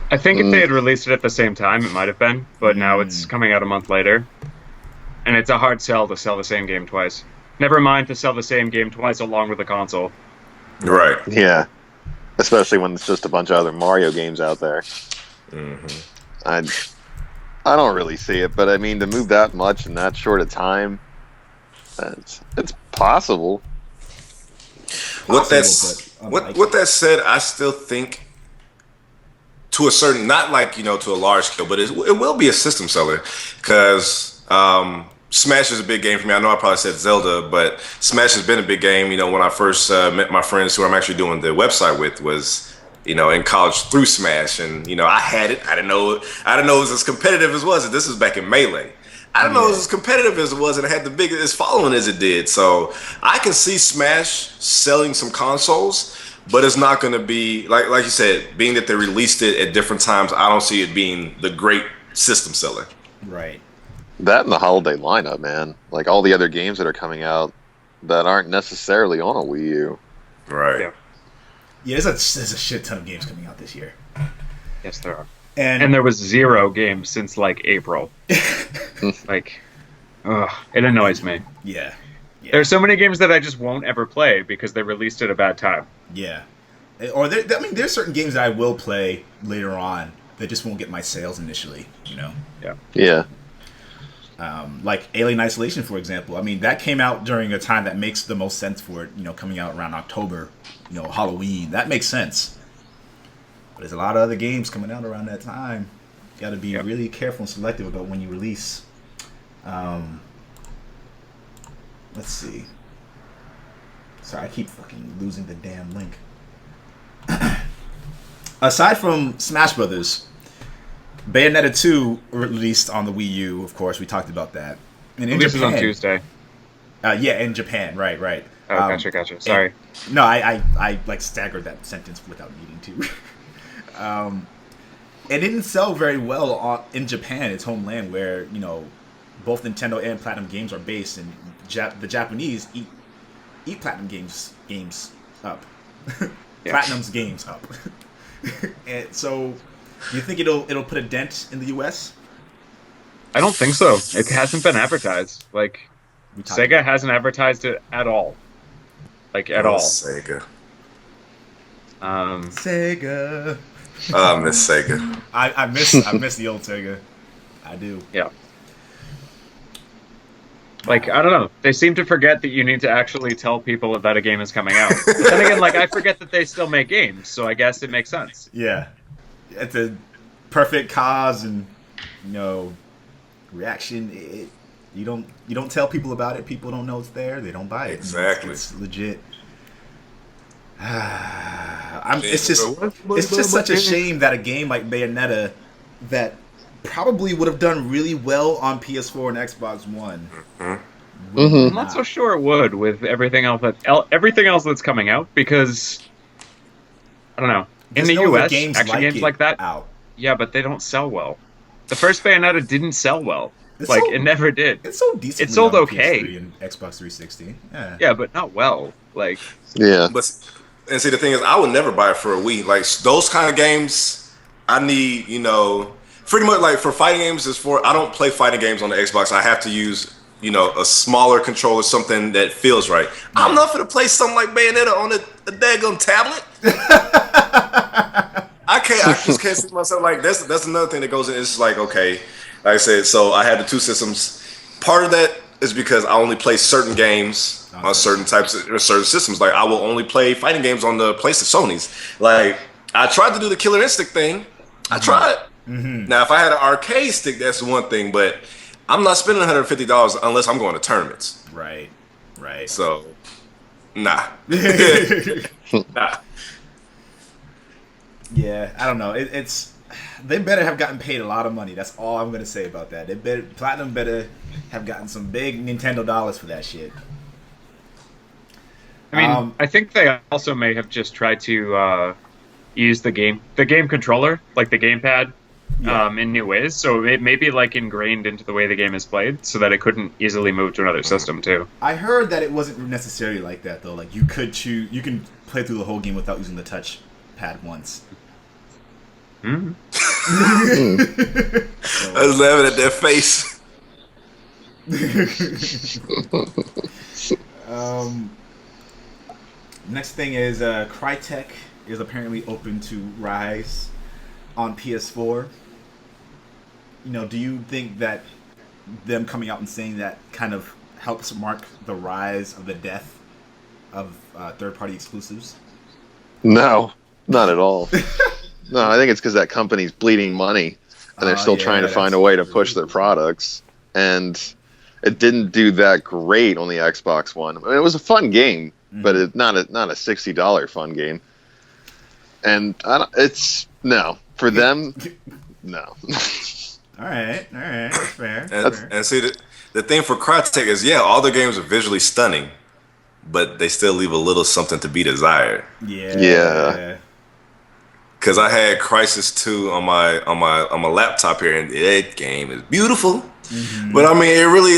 I think if they had released it at the same time, it might have been, but now it's coming out a month later. And it's a hard sell to sell the same game twice. Never mind to sell the same game twice along with the console. Right. Yeah. Especially when it's just a bunch of other Mario games out there. I don't really see it, but I mean, to move that much in that short a time, it's possible. What that said, I still think to a certain, not like to a large scale, but it will be a system seller, because Smash is a big game for me. I know I probably said Zelda, but Smash has been a big game. When I first met my friends who I'm actually doing the website with was, in college through Smash, and I had it. I didn't know it was as competitive as it was. This was back in Melee. I didn't know it was as competitive as it was, and it had the biggest following as it did. So I can see Smash selling some consoles, but it's not going to be like you said. Being that they released it at different times, I don't see it being the great system seller. Right. That and the holiday lineup, man. Like all the other games that are coming out that aren't necessarily on a Wii U. Right. Yeah, there's a shit ton of games coming out this year. Yes, there are. And there was 0 games since like April. Like, it annoys me. yeah. There's so many games that I just won't ever play because they released at a bad time. Yeah. Or there's certain games that I will play later on that just won't get my sales initially, Yeah. Yeah. Like Alien Isolation, for example. I mean, that came out during a time that makes the most sense for it, coming out around October, Halloween. That makes sense. But there's a lot of other games coming out around that time. You got to be really careful and selective about when you release. Let's see. Sorry, I keep fucking losing the damn link. Aside from Smash Brothers, Bayonetta 2 released on the Wii U, of course. We talked about that. And in Releases Japan, on Tuesday. yeah, in Japan, right. Oh, gotcha. Sorry. No, I like staggered that sentence without needing to. It didn't sell very well in Japan, its homeland, where both Nintendo and Platinum Games are based, and the Japanese eat Platinum games up. Platinum's games up. And so, do you think it'll put a dent in the U.S.? I don't think so. It hasn't been advertised. Like, Sega hasn't advertised it at all. Like, at all. Sega. Sega. I miss Sega. I miss the old Sega. I do. Yeah. Like, I don't know. They seem to forget that you need to actually tell people that a game is coming out. But then again, like, I forget that they still make games, so I guess it makes sense. Yeah. It's a perfect cause and, reaction. You don't tell people about it. People don't know it's there. They don't buy it. Exactly. It's legit. It's just such a shame that a game like Bayonetta that probably would have done really well on PS4 and Xbox One. I'm not so sure it would with everything else that's coming out, because I don't know. In the US, action games like that out. Yeah, but they don't sell well. The first Bayonetta didn't sell well. It never did. It's sold decently. It sold on okay. PS3 and Xbox 360. Yeah, but not well. Like, yeah. And see, the thing is, I would never buy it for a Wii. Like, those kind of games, I need, pretty much like for fighting games, I don't play fighting games on the Xbox. I have to use, a smaller controller, something that feels right. I'm not going to play something like Bayonetta on a daggone tablet. I just can't see myself like that's another thing that goes in. It's like, okay, like I said, so I had the two systems. Part of that is because I only play certain games on certain types of certain systems. Like, I will only play fighting games on the PlayStation Sony's. Like, I tried to do the Killer Instinct thing. I tried. Mm-hmm. Now, if I had an arcade stick, that's one thing, but I'm not spending $150 unless I'm going to tournaments. Right. So, nah. Nah. Yeah, I don't know. They better have gotten paid a lot of money. That's all I'm gonna say about that. Platinum better have gotten some big Nintendo dollars for that shit. I mean, I think they also may have just tried to use the game controller, like the gamepad, in new ways. So it may be like ingrained into the way the game is played, so that it couldn't easily move to another system too. I heard that it wasn't necessarily like that though. Like, you can play through the whole game without using the touch pad once. I was laughing at their face. Next thing is Crytek is apparently open to Rise on PS4. Do you think that them coming out and saying that kind of helps mark the rise of the death of third-party exclusives? No, not at all. No, I think it's because that company's bleeding money, and they're still trying to find a way to push their products. And it didn't do that great on the Xbox One. I mean, it was a fun game, but it's not a $60 fun game. And it's no for them. No. All right, that's fair. And see, the thing for Crytek is, all their games are visually stunning, but they still leave a little something to be desired. Yeah. Because I had Crysis 2 on my laptop here, and that game is beautiful. Mm-hmm. But I mean, it really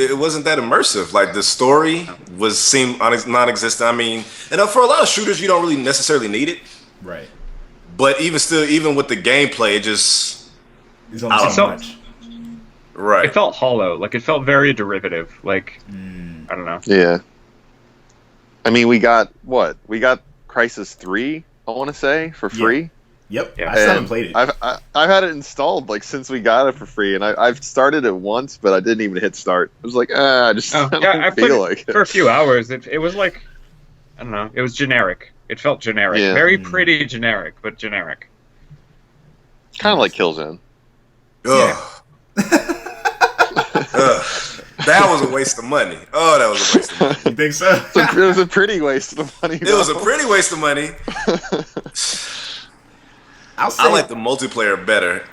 it wasn't that immersive. Like, the story seemed non-existent. I mean, and for a lot of shooters, you don't really necessarily need it. Right. But even with the gameplay, it just it's only so much. Right. It felt hollow. Like, it felt very derivative. Like, I don't know. Yeah. I mean, we got Crysis 3. I want to say for free. Yep. I still haven't played it. I've had it installed since we got it for free, and I've started it once, but I didn't even hit start. I was like, I don't feel like it. For a few hours. It was like, I don't know. It was generic. It felt generic. Yeah. Very pretty generic, but generic. Kind of like Killzone. Ugh. That was a waste of money. Oh, that was a waste of money. You think so? It was a pretty waste of money. It was a pretty waste of money. I like the multiplayer better.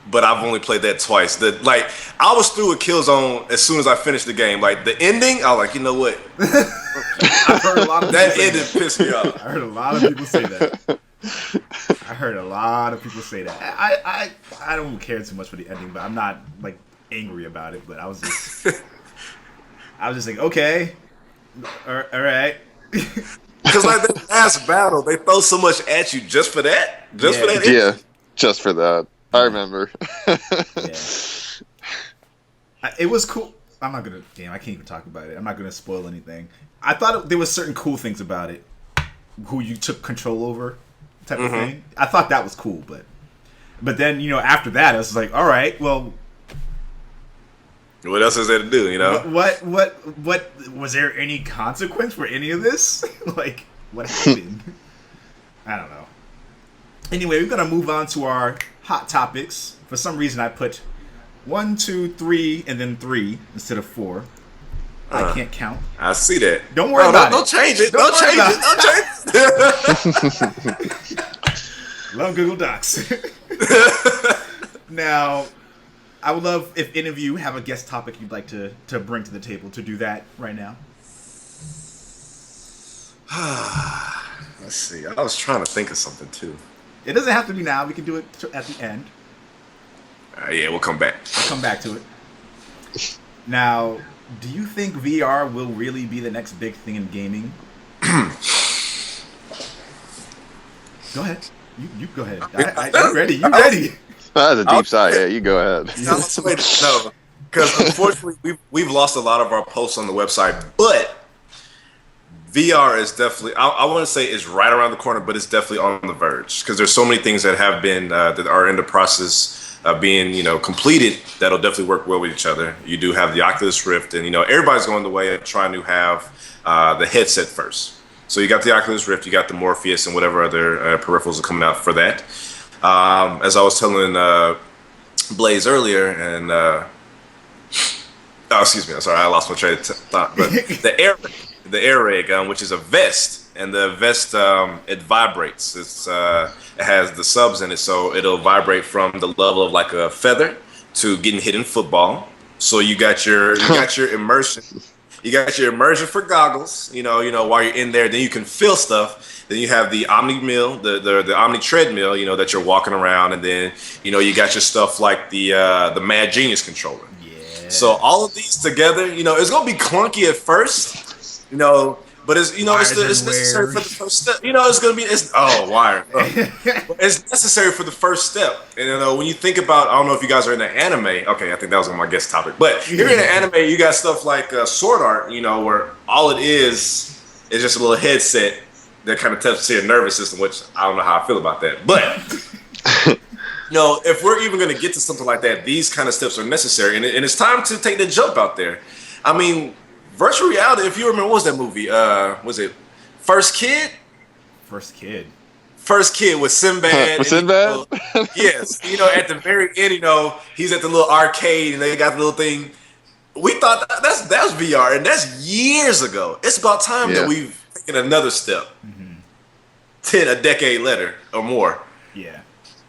but I've only played that twice. I was through with Killzone as soon as I finished the game. Like the ending, I was like, you know what? I've heard a lot of that ending pissed me off. I heard a lot of people say that. I don't care too much for the ending, but I'm not like angry about it. But I was just like, okay, all right. Because like that last battle, they throw so much at you just for that. For that. Yeah, just for that. I remember. Yeah. It was cool. I can't even talk about it. I'm not gonna spoil anything. I thought there was certain cool things about it. Who you took control over, type of thing. I thought that was cool, but then after that, I was like, all right, well, what else is there to do? What was there any consequence for any of this? Like, what happened? I don't know. Anyway, we're gonna move on to our hot topics. For some reason, I put 1, 2, 3, and then 3 instead of 4. I can't count. I see that. Don't worry about it. Don't change it. Don't change it. Love Google Docs. Now, I would love if any of you have a guest topic you'd like to bring to the table to do that right now. Let's see. I was trying to think of something too. It doesn't have to be now. We can do it at the end. Yeah, we'll come back. I'll come back to it. Now, do you think VR will really be the next big thing in gaming? Go ahead. You go ahead. I'm ready. You ready? That's a deep sigh. Yeah, you go ahead. No, because unfortunately we've lost a lot of our posts on the website, but VR is definitely, I want to say it's right around the corner, but it's definitely on the verge because there's so many things that have been that are in the process of being completed that'll definitely work well with each other. You do have the Oculus Rift, and everybody's going the way of trying to have the headset first. So you got the Oculus Rift, you got the Morpheus, and whatever other peripherals are coming out for that. As I was telling Blaze earlier, and excuse me, I'm sorry, I lost my train of thought. But the Air Rig, which is a vest, and the vest it vibrates. It has the subs in it, so it'll vibrate from the level of like a feather to getting hit in football. So you got your immersion. You got your immersion for goggles, while you're in there. Then you can feel stuff. Then you have the Omni Mill, the Omni treadmill, that you're walking around, and then you got your stuff like the Mad Genius controller. Yeah. So all of these together, it's gonna be clunky at first, but it's it's necessary for the first step. Wire. It's necessary for the first step. And when you think about, I don't know if you guys are in the anime. Okay, I think that was on my guest topic. But you're in the anime, you got stuff like Sword Art, where all it is just a little headset that kind of tests your nervous system, which I don't know how I feel about that. But if we're even going to get to something like that, these kind of steps are necessary, and it's time to take the jump out there. I mean, virtual reality, if you remember, what was that movie? Was it First Kid? First Kid with Sinbad. With Sinbad? Yes. At the very end, he's at the little arcade and they got the little thing. We thought that was VR, and that's years ago. It's about time that we've taken another step. Mm-hmm. A decade later or more. Yeah.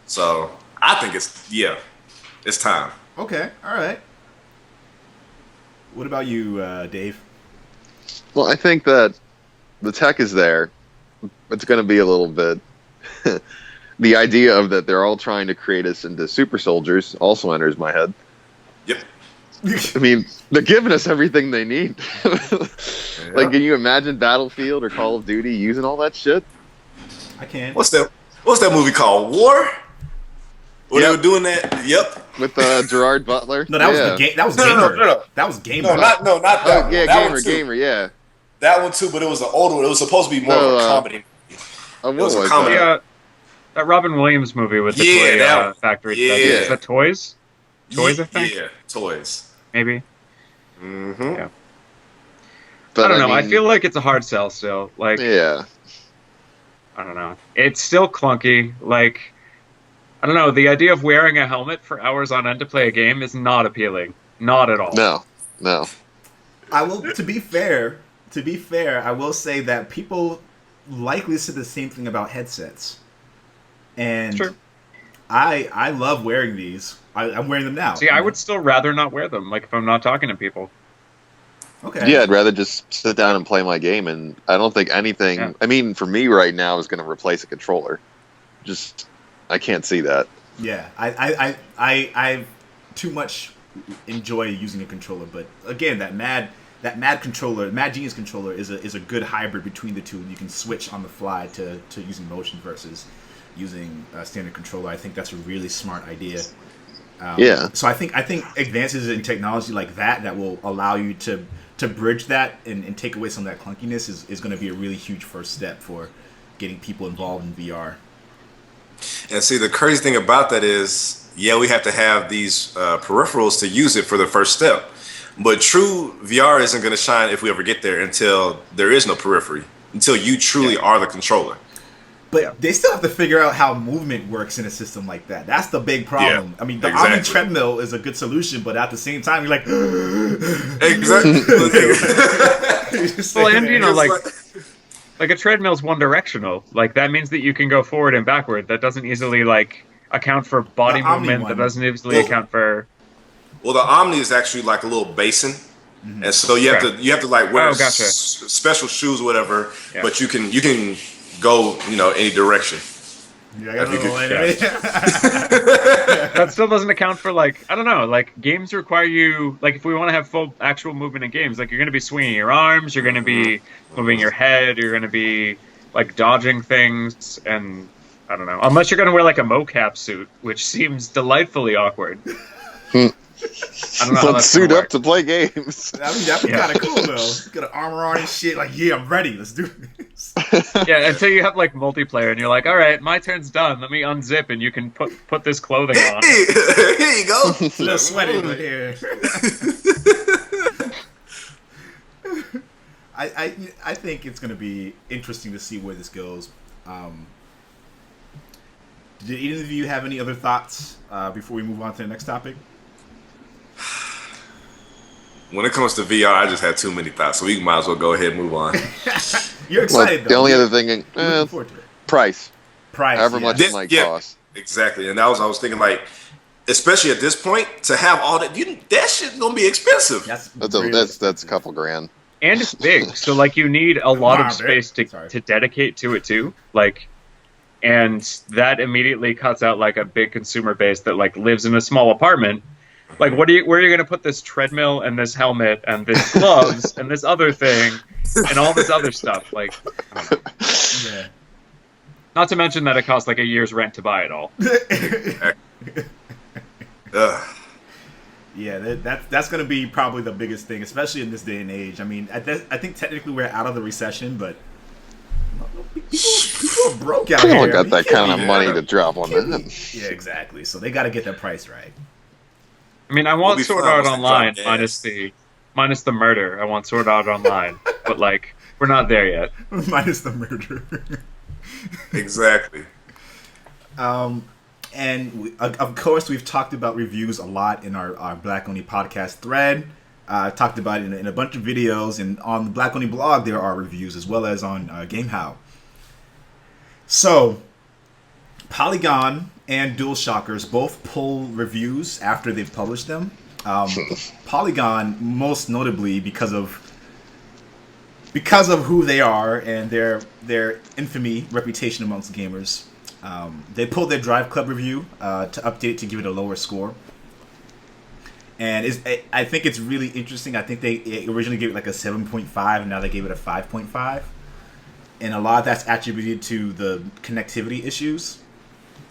So I think it's time. Okay. All right. What about you, Dave? Well, I think that the tech is there. It's going to be a little bit. The idea of that they're all trying to create us into super soldiers also enters my head. Yep. I mean, they're giving us everything they need. Like, can you imagine Battlefield or Call of Duty using all that shit? I can. What's that movie called? War? When they were doing that? Yep. With Gerard Butler? No, that was the game. That was Gamer. No. That was Gamer. No, not that one. Yeah, That Gamer, yeah. That one too, but it was an older one. It was supposed to be more of a comedy. What was a comedy. That Robin Williams movie with the toy factory. Yeah. Is that Toys? Toys, I think? Yeah, Toys. Maybe. Mm-hmm. Yeah. But I don't know. I feel like it's a hard sell still. Like, yeah. I don't know. It's still clunky. Like, I don't know. The idea of wearing a helmet for hours on end to play a game is not appealing. Not at all. No. I will. To be fair, I will say that people likely said the same thing about headsets. And Sure. I love wearing these. I'm wearing them now. See, I would still rather not wear them, like if I'm not talking to people. Okay. Yeah, I'd rather just sit down and play my game, and I don't think anything. Yeah. I mean, for me right now is going to replace a controller. Just, I can't see that. Yeah, I too much enjoy using a controller, but again, that Mad controller, Mad Genius controller is a good hybrid between the two. You can switch on the fly to using motion versus using a standard controller. I think that's a really smart idea. Yeah. So I think advances in technology like that will allow you to bridge that and take away some of that clunkiness is going to be a really huge first step for getting people involved in VR. And see, the crazy thing about that is, yeah, we have to have these peripherals to use it for the first step. But true VR isn't going to shine if we ever get there until there is no periphery, until you truly are the controller. But they still have to figure out how movement works in a system like that. That's the big problem. Yeah, I mean, the exactly. Omni treadmill is a good solution, but at the same time, you're like, Exactly. Well, and you know, like a treadmill's one directional. Like that means that you can go forward and backward. That doesn't easily like account for body The Omni movement. one. That doesn't easily account for. Well, the Omni is actually like a little basin, and so you have to like wear special shoes, or whatever. Yeah. But you can go any direction. Yeah, I got a little That still doesn't account for like I don't know. Like games require you like if we want to have full actual movement in games, like you're going to be swinging your arms, you're going to be moving your head, you're going to be like dodging things, and I don't know. Unless you're going to wear like a mocap suit, which seems delightfully awkward. I don't know how Let's that's suit gonna up to play games. I mean, that'd be kind of cool though. Got an armor on and shit. Like, yeah, I'm ready. Let's do this. Yeah, until you have like multiplayer and you're like, all right, my turn's done. Let me unzip and you can put this clothing on. Here you go. It's a little sweaty, but here. I think it's going to be interesting to see where this goes. Did either of you have any other thoughts before we move on to the next topic? When it comes to VR, I just had too many thoughts, so we might as well go ahead and move on. You're excited, though. The only other thing, Looking forward to it. price. Price, However yeah. much it might cost. Exactly. And I was thinking like, especially at this point, to have all that, that shit's gonna be expensive. That's a couple grand. And it's big, so like you need a lot of space Sorry. to dedicate to it too. Like, and that immediately cuts out like a big consumer base that like lives in a small apartment. Like, where are you going to put this treadmill and this helmet and this gloves and this other thing and all this other stuff? Like, I don't know. Yeah. Not to mention that it costs like a year's rent to buy it all. Yeah, that's going to be probably the biggest thing, especially in this day and age. I mean, I think technically we're out of the recession, but people are broke out They here. don't got that kind of money to drop on that. Yeah, exactly. So they got to get their price right. I mean, I want We'll be Sword fine Art once they Online drop minus the murder. I want Sword Art Online, but like we're not there yet. Minus the murder. Exactly. And of course, we've talked about reviews a lot in our Black Only podcast thread. Talked about it in a bunch of videos, and on the Black Only blog there are reviews as well as on GameHow. So, Polygon and DualShockers both pull reviews after they've published them. Polygon, most notably because of who they are and their infamy reputation amongst gamers. They pulled their Drive Club review to update to give it a lower score. And I think it's really interesting. I think they originally gave it like a 7.5, and now they gave it a 5.5. And a lot of that's attributed to the connectivity issues.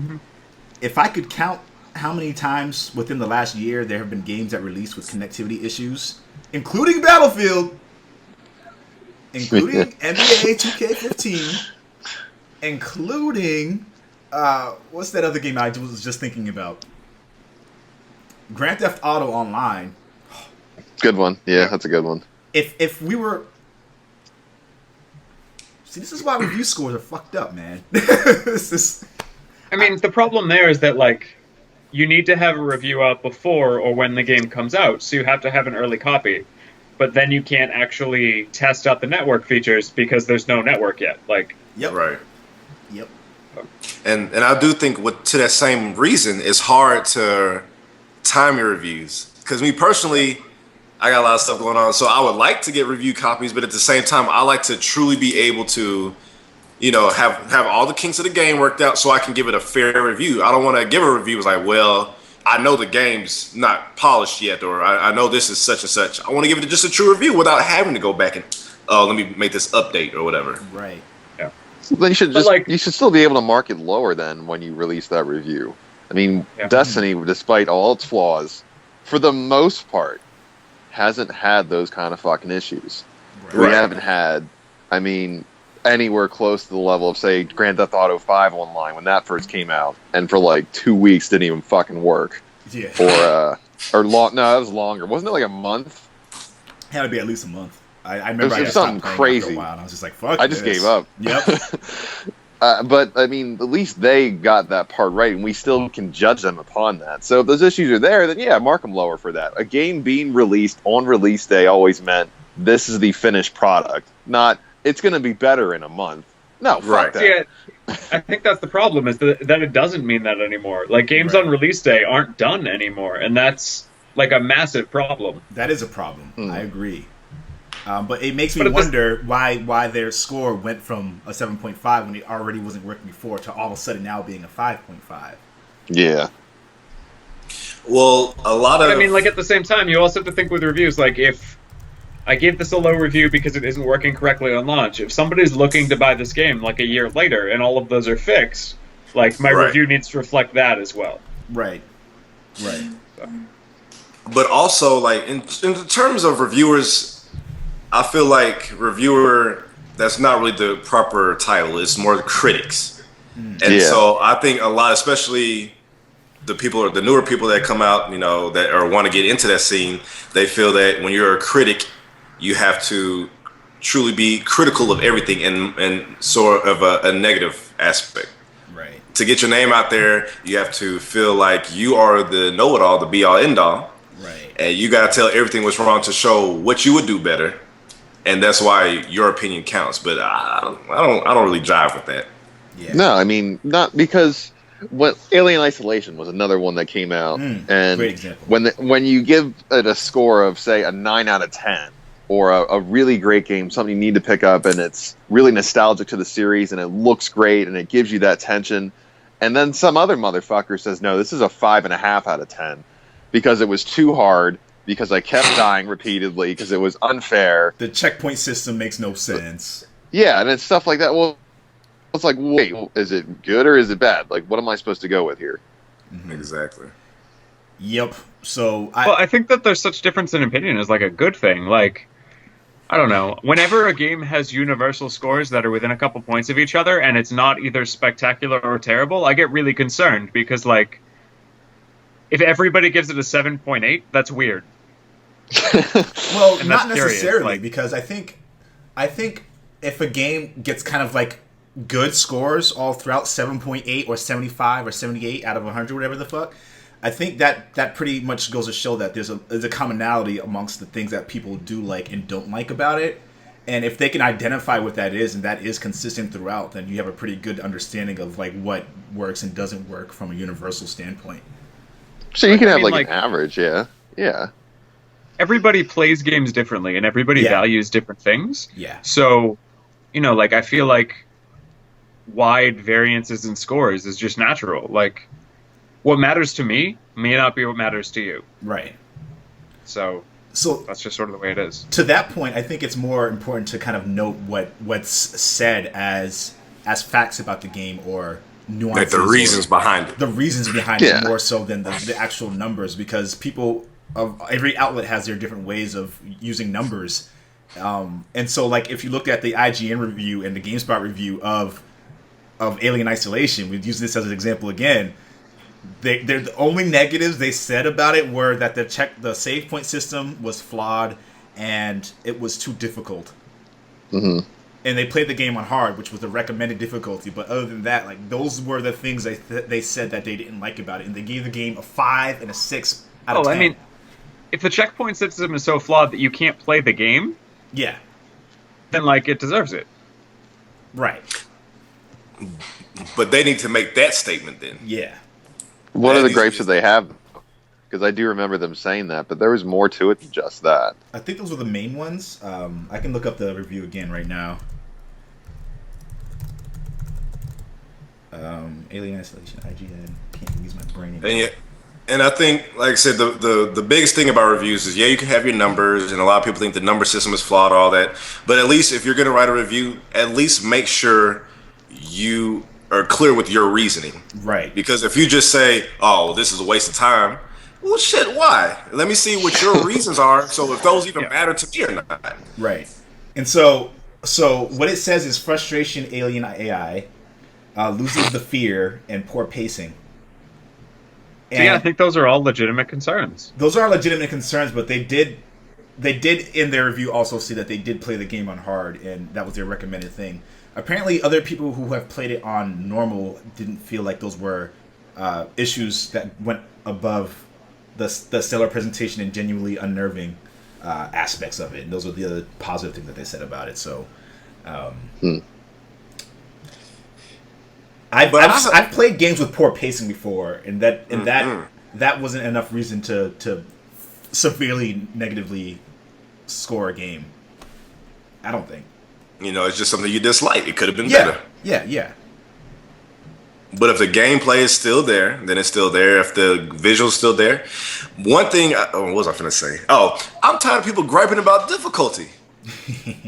Mm-hmm. If I could count how many times within the last year there have been games that released with connectivity issues, including Battlefield, including NBA 2K15, including what's that other game I was just thinking about? Grand Theft Auto Online. Good one. Yeah, that's a good one. If we were... See, this is why review scores are fucked up, man. I mean, the problem there is that, like, you need to have a review out before or when the game comes out, so you have to have an early copy. But then you can't actually test out the network features because there's no network yet. Like, Yep. Right. Yep. and I do think to that same reason, it's hard to time your reviews. Because me personally, I got a lot of stuff going on, so I would like to get review copies, but at the same time, I like to truly be able to, have all the kinks of the game worked out so I can give it a fair review. I don't want to give a review as like, well, I know the game's not polished yet, or I know this is such and such. I want to give it just a true review without having to go back and, let me make this update or whatever. Right. Yeah. Then you should still be able to mark it lower than when you release that review. I mean, Destiny, despite all its flaws, for the most part, hasn't had those kind of fucking issues. Right. We haven't had, anywhere close to the level of, say, Grand Theft Auto 5 Online when that first came out, and for like 2 weeks didn't even fucking work. Yeah. Or long. No, it was longer. Wasn't it like a month? It had to be at least a month. I remember it was something crazy. After a while, and I was just like, "Fuck!" I just gave up. Yep. But at least they got that part right, and we still can judge them upon that. So if those issues are there, then yeah, mark them lower for that. A game being released on release day always meant this is the finished product, not it's going to be better in a month. No, fuck that. Yeah, I think that's the problem, is that it doesn't mean that anymore. Like, games on release day aren't done anymore, and that's like a massive problem. That is a problem. I agree. But it makes me wonder why their score went from a 7.5 when it already wasn't working before to all of a sudden now being a 5.5. Yeah. Well, a lot of... at the same time, you also have to think with reviews, like, if I gave this a low review because it isn't working correctly on launch, if somebody's looking to buy this game, like, a year later, and all of those are fixed, like, my review needs to reflect that as well. Right. Right. So. But also, like, in terms of reviewers... I feel like reviewer, that's not really the proper title. It's more critics. And so I think a lot, especially the newer people that come out, that want to get into that scene, they feel that when you're a critic, you have to truly be critical of everything in sort of a negative aspect. Right. To get your name out there, you have to feel like you are the know-it-all, the be-all, end-all. Right. And you got to tell everything what's wrong to show what you would do better. And that's why your opinion counts, but I don't really jive with that. Yeah. No, not because Alien Isolation was another one that came out, and great example. When you give it a score of, say, a 9 out of 10, or a really great game, something you need to pick up, and it's really nostalgic to the series, and it looks great, and it gives you that tension, and then some other motherfucker says, no, this is a 5.5 out of 10 because it was too hard. Because I kept dying repeatedly, because it was unfair. The checkpoint system makes no sense. Yeah, and it's stuff like that. Well, it's like, wait, is it good or is it bad? Like, what am I supposed to go with here? Mm-hmm. Exactly. Yep. So I think that there's such difference in opinion is like a good thing. Like, I don't know. Whenever a game has universal scores that are within a couple points of each other, and it's not either spectacular or terrible, I get really concerned because, like, if everybody gives it a 7.8, that's weird. Well, not necessarily, because I think if a game gets kind of like good scores all throughout 7.8 or 75 or 78 out of 100, whatever the fuck, I think that pretty much goes to show that there's a commonality amongst the things that people do like and don't like about it. And if they can identify what that is, and that is consistent throughout, then you have a pretty good understanding of like what works and doesn't work from a universal standpoint. So you can have like an average, yeah. Everybody plays games differently, and everybody values different things. Yeah. So, like, I feel like wide variances in scores is just natural. Like, what matters to me may not be what matters to you. Right. So that's just sort of the way it is. To that point, I think it's more important to kind of note what's said as facts about the game or nuances. Like the reasons behind it. The reasons behind it more so than the actual numbers, because people of every outlet has their different ways of using numbers. And so, like, if you look at the IGN review and the GameSpot review of Alien Isolation, we'd use this as an example again. They're the only negatives they said about it were that the save point system was flawed and it was too difficult. Mm-hmm. And they played the game on hard, which was the recommended difficulty. But other than that, like, those were the things they said that they didn't like about it, and they gave the game a 5 and a 6 out of 10. I mean, if the checkpoint system is so flawed that you can't play the game, then, like, it deserves it. Right. But they need to make that statement then. Yeah. What That are the needs to gripes be- that they have? Because I do remember them saying that, but there was more to it than just that. I think those were the main ones. I can look up the review again right now. Alien Isolation, IGN. Can't use my brain anymore. And I think, like I said, the biggest thing about reviews is, yeah, you can have your numbers, and a lot of people think the number system is flawed, all that. But at least if you're going to write a review, at least make sure you are clear with your reasoning. Right. Because if you just say, oh, this is a waste of time, well, shit, why? Let me see what your reasons are, so if those even matter to me or not. Right. And so what it says is frustration, alien AI, loses the fear, and poor pacing. So yeah, I think those are all legitimate concerns. Those are legitimate concerns, but they did in their review also see that they did play the game on hard, and that was their recommended thing. Apparently, other people who have played it on normal didn't feel like those were issues that went above the stellar presentation and genuinely unnerving aspects of it. And those are the other positive things that they said about it. So, I've played games with poor pacing before, and that wasn't enough reason to severely negatively score a game. I don't think. It's just something you dislike. It could have been better. Yeah. But if the gameplay is still there, then it's still there. If the visual's still there. One thing, what was I finna say? Oh, I'm tired of people griping about difficulty.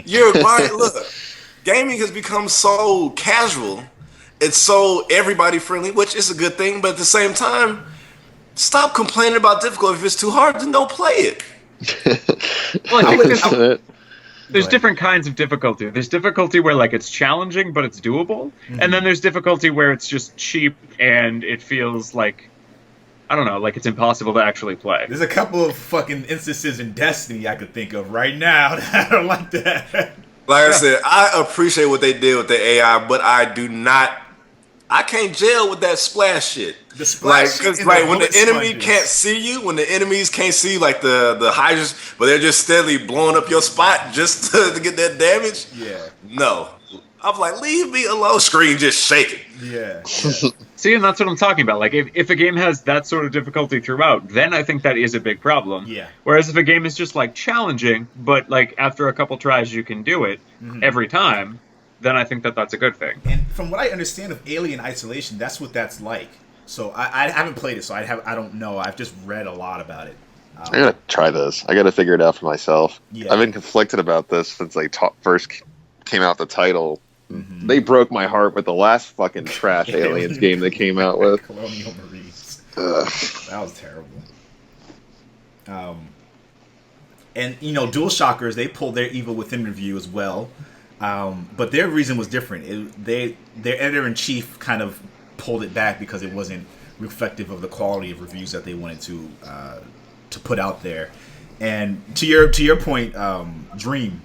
Look, gaming has become so casual. It's so everybody friendly, which is a good thing. But at the same time, stop complaining about difficulty. If it's too hard, then don't play it. Well, I think there's different kinds of difficulty. There's difficulty where like it's challenging but it's doable, and then there's difficulty where it's just cheap and it feels like, I don't know, like it's impossible to actually play. There's a couple of fucking instances in Destiny I could think of right now that I don't like that. Like I said, I appreciate what they did with the AI, but I can't gel with that splash shit. The splash because shit when the enemy can't see you, when the enemies can't see like the hydras, but they're just steadily blowing up your spot just to get that damage. Yeah. No, I'm like, leave me alone. Screen just shaking. Yeah. See, and that's what I'm talking about. Like, if a game has that sort of difficulty throughout, then I think that is a big problem. Yeah. Whereas if a game is just like challenging, but like after a couple tries you can do it every time, then I think that that's a good thing. And from what I understand of Alien Isolation, that's what that's like. So I haven't played it, so I don't know. I've just read a lot about it. I gotta try this. I gotta figure it out for myself. Yeah. I've been conflicted about this since they first came out the title. They broke my heart with the last fucking trash Aliens game they came out with. Colonial Marines. Ugh. That was terrible. And DualShockers, they pulled their Evil Within review as well, but their reason was different. Their editor-in-chief kind of pulled it back because it wasn't reflective of the quality of reviews that they wanted to put out there. And to your point, Dream,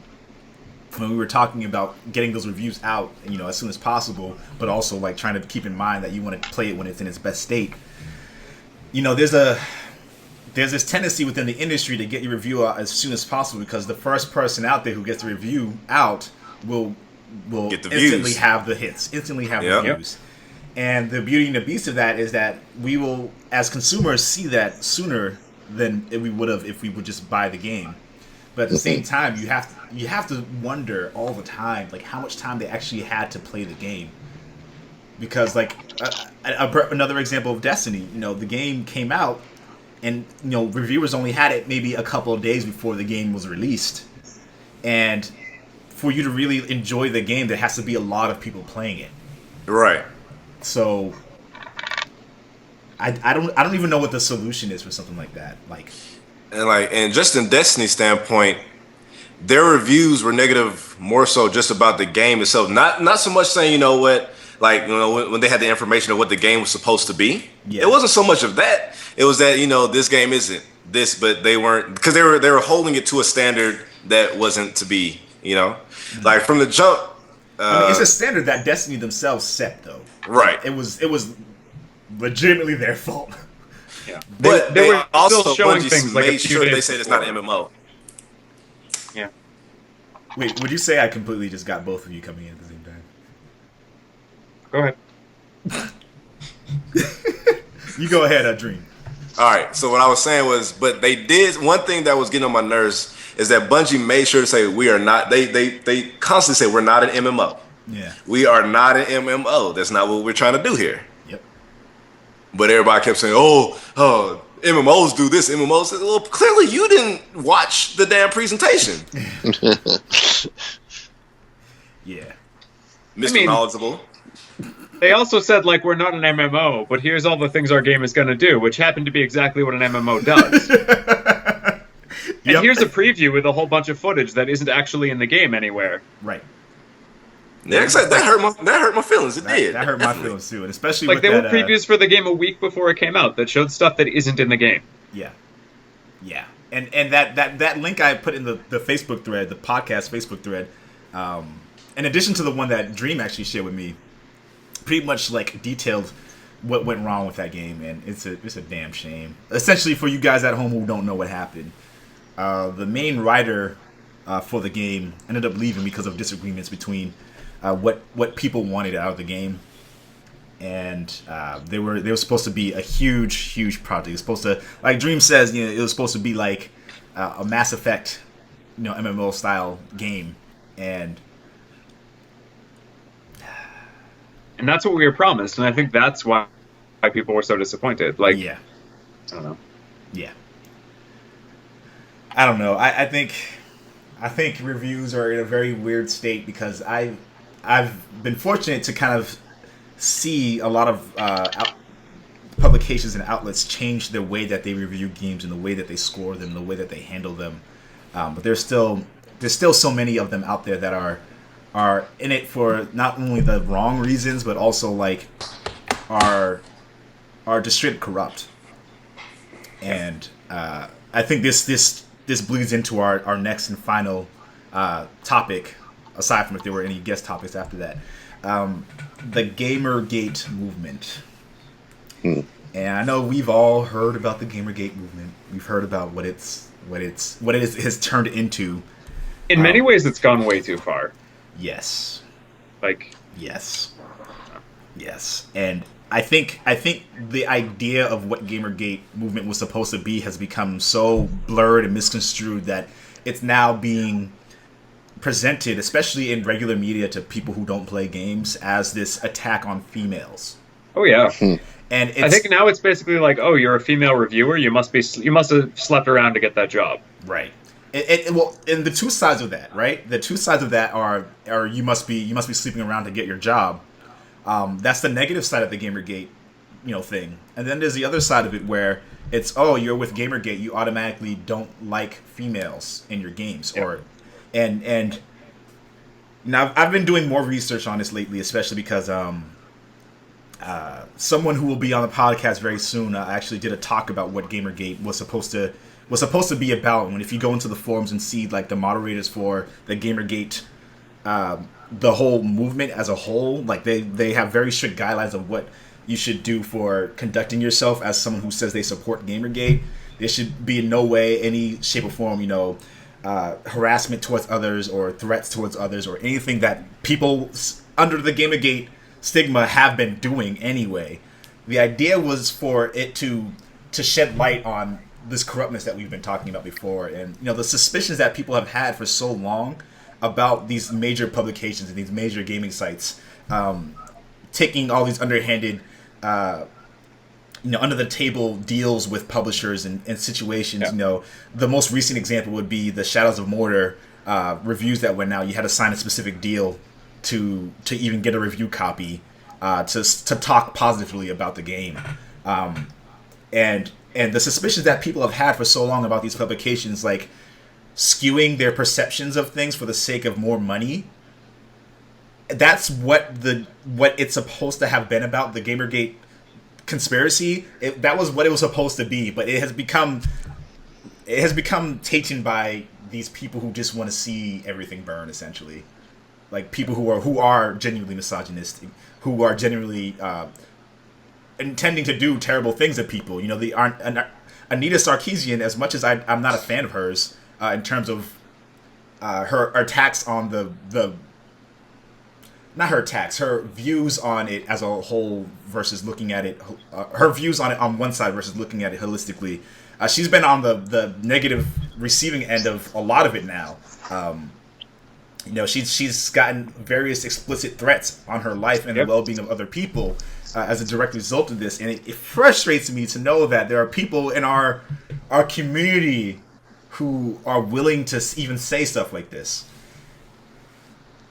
when we were talking about getting those reviews out, as soon as possible, but also like trying to keep in mind that you want to play it when it's in its best state. There's this tendency within the industry to get your review out as soon as possible because the first person out there who gets the review out will Get the instantly views. have the hits, instantly have Yep. the views. And the beauty and the beast of that is that we will, as consumers, see that sooner than we would have if we would just buy the game. But at the same time, you have to wonder all the time, like how much time they actually had to play the game. Because like another example of Destiny, the game came out, and reviewers only had it maybe a couple of days before the game was released, and for you to really enjoy the game, there has to be a lot of people playing it. Right. So I don't even know what the solution is for something like that. And just in Destiny's standpoint, their reviews were negative more so just about the game itself. Not so much saying, when they had the information of what the game was supposed to be. Yeah. It wasn't so much of that. It was that, this game isn't this, but they weren't, because they were holding it to a standard that wasn't to be, Like from the jump. It's a standard that Destiny themselves set, though. Right. It was legitimately their fault. Yeah. But they were also still showing Bungie things like a made few sure they days said it's not before. MMO. Yeah. Wait, would you say I completely just got both of you coming in at the same time? Go ahead. You go ahead, Dream. All right. So what I was saying was, but they did one thing that was getting on my nerves is that Bungie made sure to say we are not. They constantly say we're not an MMO. Yeah. We are not an MMO. That's not what we're trying to do here. Yep. But everybody kept saying, "Oh, MMOs do this." MMOs. Said, well, clearly you didn't watch the damn presentation. Yeah. Mr. Knowledgeable. They also said, like, we're not an MMO, but here's all the things our game is going to do, which happen to be exactly what an MMO does. And here's a preview with a whole bunch of footage that isn't actually in the game anywhere. Right. Yeah, that hurt my feelings. It did. That hurt my feelings too, and especially like with there that, were previews for the game a week before it came out that showed stuff that isn't in the game. Yeah. And that link I put in the Facebook thread, the podcast Facebook thread, in addition to the one that Dream actually shared with me, pretty much like detailed what went wrong with that game, and it's a damn shame. Essentially, for you guys at home who don't know what happened, the main writer for the game ended up leaving because of disagreements between what people wanted out of the game, and they were supposed to be a huge project. It was supposed to, like Dream says, it was supposed to be like a Mass Effect, MMO style game, and that's what we were promised, and I think that's why people were so disappointed. Like, yeah, I don't know. Yeah, I don't know. I think reviews are in a very weird state because I've been fortunate to kind of see a lot of publications and outlets change the way that they review games and the way that they score them, the way that they handle them. But there's still so many of them out there that are in it for not only the wrong reasons, but also like are just straight corrupt. And I think this bleeds into our next and final topic, aside from if there were any guest topics after that. The Gamergate movement. And I know we've all heard about the Gamergate movement. We've heard about what it has turned into. In many ways, it's gone way too far. Yes. Yes. And I think the idea of what Gamergate movement was supposed to be has become so blurred and misconstrued that it's now being presented, especially in regular media, to people who don't play games, as this attack on females. Oh yeah. And I think now it's basically like, oh, you're a female reviewer, you must have slept around to get that job. Right. Well, and the two sides of that, right? The two sides of that are you must be sleeping around to get your job. That's the negative side of the Gamergate, thing. And then there's the other side of it where it's, oh, you're with Gamergate, you automatically don't like females in your games, yeah. and now I've been doing more research on this lately, especially because someone who will be on the podcast very soon actually did a talk about what Gamergate was supposed to be about. And if you go into the forums and see like the moderators for the Gamergate, the whole movement as a whole, like they have very strict guidelines of what you should do for conducting yourself as someone who says they support Gamergate. There should be in no way, any shape or form, harassment towards others or threats towards others or anything that people under the Gamergate stigma have been doing anyway. The idea was for it to shed light on this corruptness that we've been talking about before, and the suspicions that people have had for so long about these major publications and these major gaming sites taking all these underhanded under the table deals with publishers and situations. Yeah. The most recent example would be the Shadows of Mordor reviews that went out. You had to sign a specific deal to even get a review copy to talk positively about the game, and the suspicions that people have had for so long about these publications, like skewing their perceptions of things for the sake of more money. That's what it's supposed to have been about. The Gamergate conspiracy, that was what it was supposed to be, but it has become taken by these people who just want to see everything burn, essentially. Like people who are genuinely misogynistic, who are genuinely intending to do terrible things to people. They aren't. Anita Sarkeesian, as much as I'm not a fan of hers in terms of her attacks on the not her attacks, her views on it as a whole versus looking at it, her views on it on one side versus looking at it holistically. She's been on the negative receiving end of a lot of it now. She's gotten various explicit threats on her life and the well-being of other people as a direct result of this, and it frustrates me to know that there are people in our community who are willing to even say stuff like this.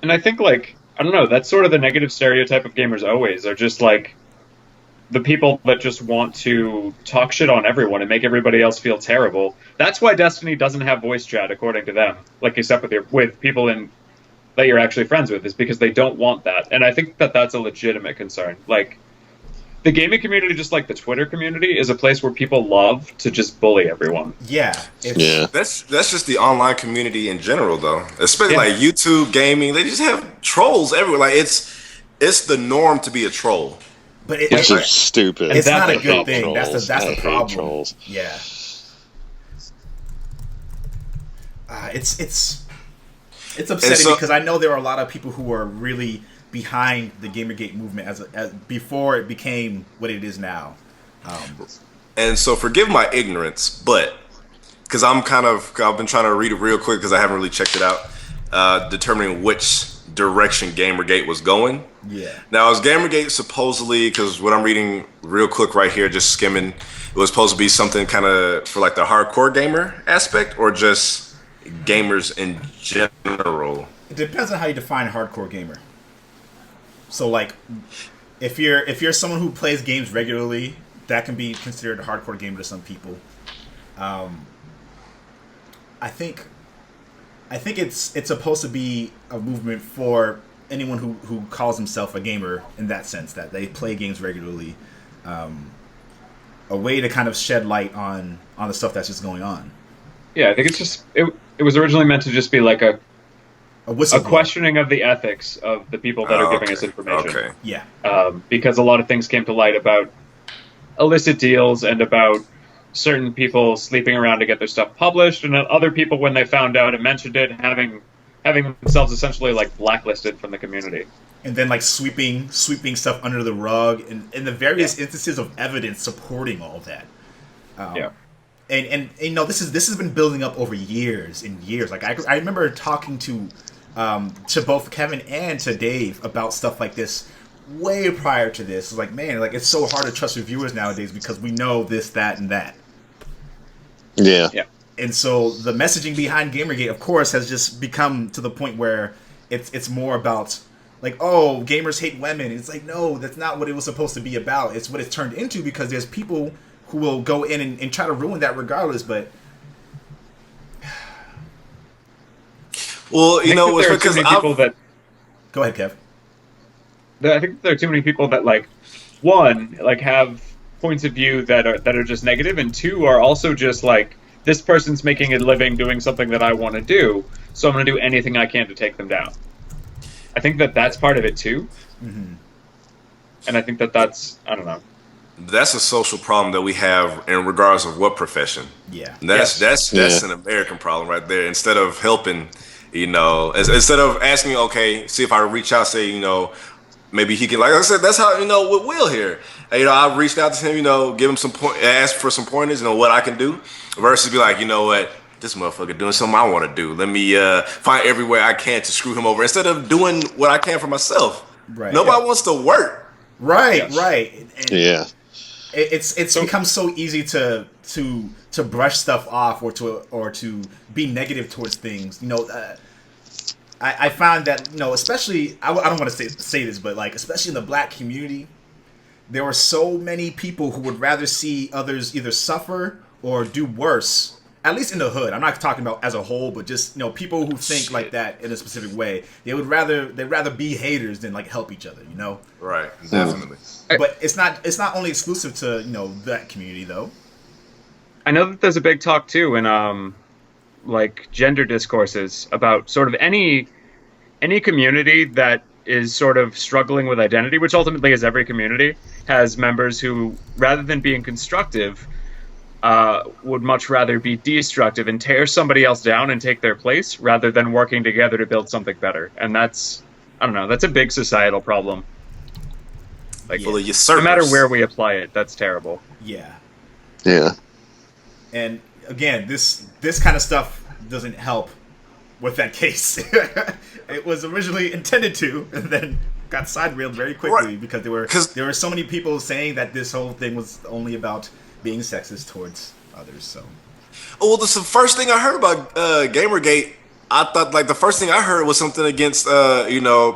And I think, like, I don't know, that's sort of the negative stereotype of gamers always, are just, like, the people that just want to talk shit on everyone and make everybody else feel terrible. That's why Destiny doesn't have voice chat, according to them, like you said, with people that you're actually friends with, is because they don't want that. And I think that that's a legitimate concern. Like, the gaming community, just like the Twitter community, is a place where people love to just bully everyone. Yeah. That's just the online community in general, though. Especially like YouTube gaming, they just have trolls everywhere. Like it's the norm to be a troll. But it's just stupid. It's not a good thing. That's the problem. Trolls. Yeah. It's upsetting because I know there are a lot of people who are really behind the Gamergate movement as before it became what it is now. And so forgive my ignorance, but because I've been trying to read it real quick because I haven't really checked it out, determining which direction Gamergate was going. Yeah. Now, is Gamergate supposedly, because what I'm reading real quick right here, just skimming, it was supposed to be something kind of for like the hardcore gamer aspect, or just gamers in general? It depends on how you define a hardcore gamer. So, like, if you're someone who plays games regularly, that can be considered a hardcore gamer to some people. I think it's supposed to be a movement for anyone who calls himself a gamer in that sense, that they play games regularly. A way to kind of shed light on the stuff that's just going on. Yeah, I think it's just it was originally meant to just be like a questioning of the ethics of the people that are giving us information. Okay. Yeah. Because a lot of things came to light about illicit deals and about certain people sleeping around to get their stuff published, and other people, when they found out and mentioned it, having themselves essentially like blacklisted from the community. And then like sweeping stuff under the rug, and the various instances of evidence supporting all of that. And this has been building up over years and years. Like I remember talking to both Kevin and to Dave about stuff like this way prior to this. It's like, man, like it's so hard to trust reviewers nowadays because we know this, that, and that. Yeah. And so the messaging behind Gamergate, of course, has just become to the point where it's more about like, oh, gamers hate women. It's like, no, that's not what it was supposed to be about. It's what it's turned into because there's people who will go in and try to ruin that regardless. But well, you know, it's because people that go ahead, Kev. I think there are too many people that like, one, like have points of view that are just negative, and two are also just like, this person's making a living doing something that I want to do, so I'm going to do anything I can to take them down. I think that's part of it too. Mm-hmm. And I think that's, I don't know. That's a social problem that we have in regards of what profession. Yeah. That's an American problem right there. Instead of helping, instead of asking, okay, see if I reach out, say, maybe he can, like I said, that's how, with Will here. I reached out to him, give him ask for some pointers, what I can do, versus be like, you know what, this motherfucker doing something I want to do. Let me find every way I can to screw him over instead of doing what I can for myself. Right. Nobody wants to work. Right, right. And it's So, become so easy to brush stuff off or to be negative towards things. I found that especially I don't want to say this, but like especially in the black community, there were so many people who would rather see others either suffer or do worse. At least in the hood. I'm not talking about as a whole, but just people who think like that in a specific way. They'd rather be haters than like help each other. Right, definitely. But it's not only exclusive to that community though. I know that there's a big talk too in like gender discourses about sort of any community that is sort of struggling with identity, which ultimately is every community, has members who, rather than being constructive, would much rather be destructive and tear somebody else down and take their place rather than working together to build something better. And that's I don't know. That's a big societal problem. Like, Full of no usurpers. matter where we apply it, that's terrible. Yeah. Yeah. And again, this kind of stuff doesn't help with that case. It was originally intended to, and then got side-railed very quickly because there were so many people saying that this whole thing was only about being sexist towards others. So, well, this is the first thing I heard about Gamergate. I thought like the first thing I heard was something against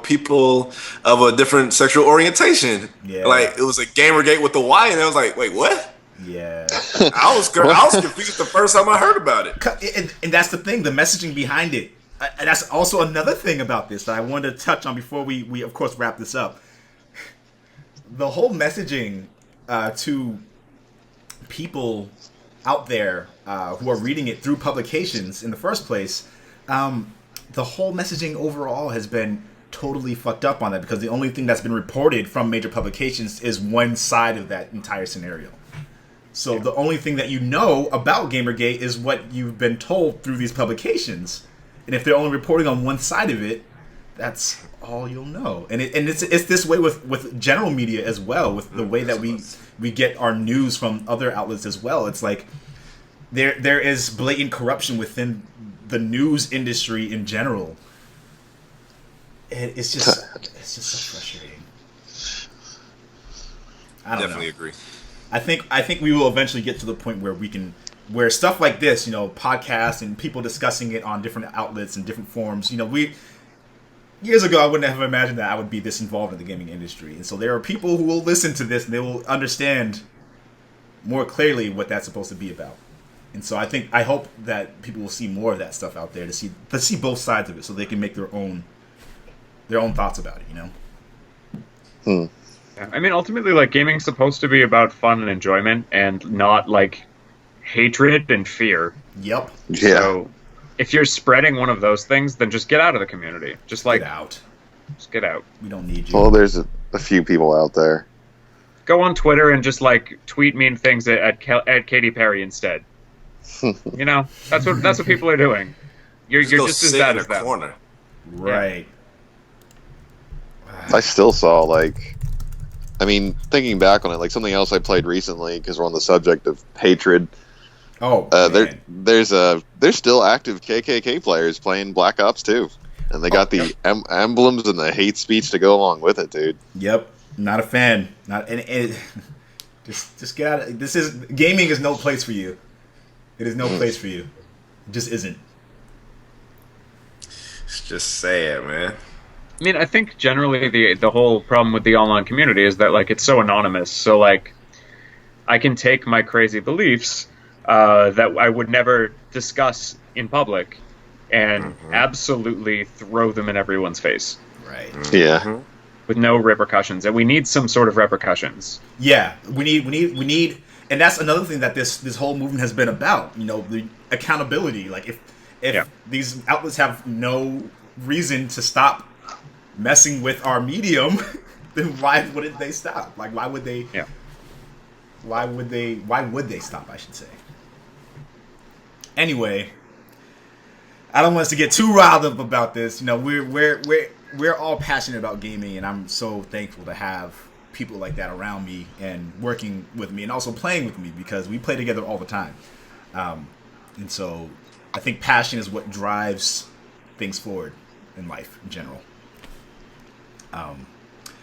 people of a different sexual orientation. Yeah. Like it was a Gamergate with the Y, and I was like, wait, what? yeah. I was confused the first time I heard about it. And that's the thing, the messaging behind it. And that's also another thing about this that I wanted to touch on before we of course wrap this up. The whole messaging to people out there who are reading it through publications in the first place, the whole messaging overall has been totally fucked up on that because the only thing that's been reported from major publications is one side of that entire scenario. So the only thing that you know about Gamergate is what you've been told through these publications. And if they're only reporting on one side of it, that's all you'll know. And it's this way with general media as well, with the way that we get our news from other outlets as well. It's like there is blatant corruption within the news industry in general. It's just so frustrating. I don't Definitely know. agree. I think we will eventually get to the point where stuff like this, podcasts and people discussing it on different outlets and different forums, years ago I wouldn't have imagined that I would be this involved in the gaming industry. And so there are people who will listen to this and they will understand more clearly what that's supposed to be about. And so I hope that people will see more of that stuff out there to see both sides of it so they can make their own thoughts about it, Yeah, I mean, ultimately, like, gaming's supposed to be about fun and enjoyment and not, like, hatred and fear. Yep. Yeah. So, if you're spreading one of those things, then just get out of the community. Just, like, Get out. just get out. We don't need you. Well, there's a few people out there. Go on Twitter and just, like, tweet mean things at Katy Perry instead. That's what people are doing. You're go just as sit bad in as a them. corner. Right. I still saw, like, I mean, thinking back on it, like something else I played recently, because we're on the subject of hatred. Oh, man. There's still active KKK players playing Black Ops 2. And they got the emblems and the hate speech to go along with it, dude. Yep. Not a fan. Just get out of gaming is no place for you. It is no place for you. It just isn't. It's just sad, man. I mean, I think generally the whole problem with the online community is that, like, it's so anonymous. So, like, I can take my crazy beliefs that I would never discuss in public and absolutely throw them in everyone's face. Right. Yeah. With no repercussions. And we need some sort of repercussions. Yeah. We need, and that's another thing that this whole movement has been about. The accountability. Like if these outlets have no reason to stop messing with our medium, then why wouldn't they stop? Like, why would they? Yeah. Why would they stop? I should say. Anyway, I don't want us to get too riled up about this. We're all passionate about gaming, and I'm so thankful to have people like that around me and working with me and also playing with me because we play together all the time. And so I think passion is what drives things forward in life in general.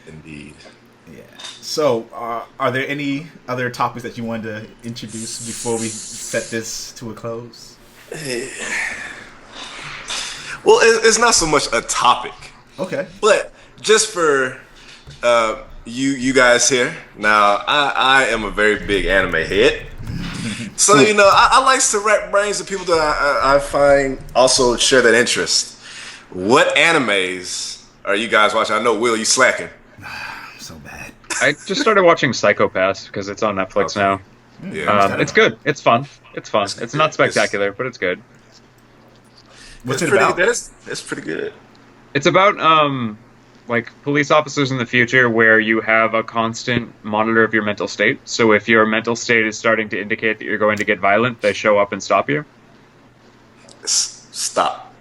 Indeed. Yeah. So, are there any other topics that you wanted to introduce before we set this to a close? Well, it's not so much a topic. Okay. But just for you guys here, now I am a very big anime head. So, I like to rack brains of people that I find also share that interest. What animes are you guys watching? I know, Will, you slacking. So bad. I just started watching Psychopaths because it's on Netflix now. Yeah. It's good. It's fun. It's not spectacular, but it's good. What's it about? It's pretty good. It's about like police officers in the future where you have a constant monitor of your mental state. So if your mental state is starting to indicate that you're going to get violent, they show up and stop you. Stop.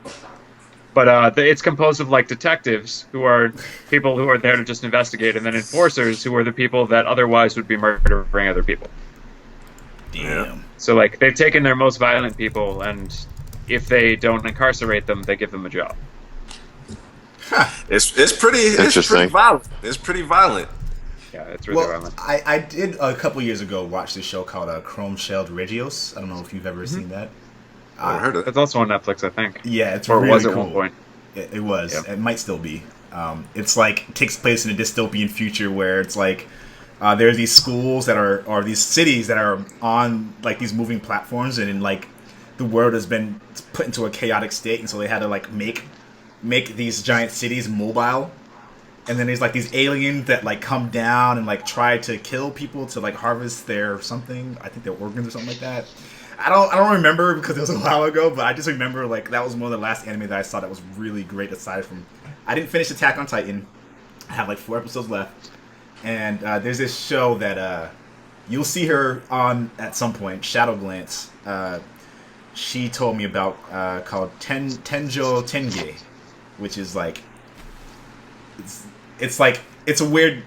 But it's composed of like detectives who are people who are there to just investigate, and then enforcers who are the people that otherwise would be murdering other people. Damn. So like they've taken their most violent people, and if they don't incarcerate them, they give them a job. It's pretty violent. It's pretty violent. Yeah, it's really Well, violent. I did a couple years ago watch this show called Chrome Shelled Regios. I don't know if you've ever seen that. I heard of it. It's also on Netflix, I think. Yeah, it's or really was at cool. one point. It was. Yep. It might still be. It's like takes place in a dystopian future where it's like there's these schools that are or these cities that are on like these moving platforms, and in like the world has been put into a chaotic state, and so they had to like make these giant cities mobile. And then there's like these aliens that like come down and like try to kill people to like harvest their something. I think their organs or something like that. I don't remember because it was a while ago, but I just remember like that was one of the last anime that I saw that was really great. Aside from, I didn't finish Attack on Titan. I have like 4 episodes left, and there's this show that you'll see her on at some point. Shadow Glance. She told me about called Tenjo Tenge, which is like it's weird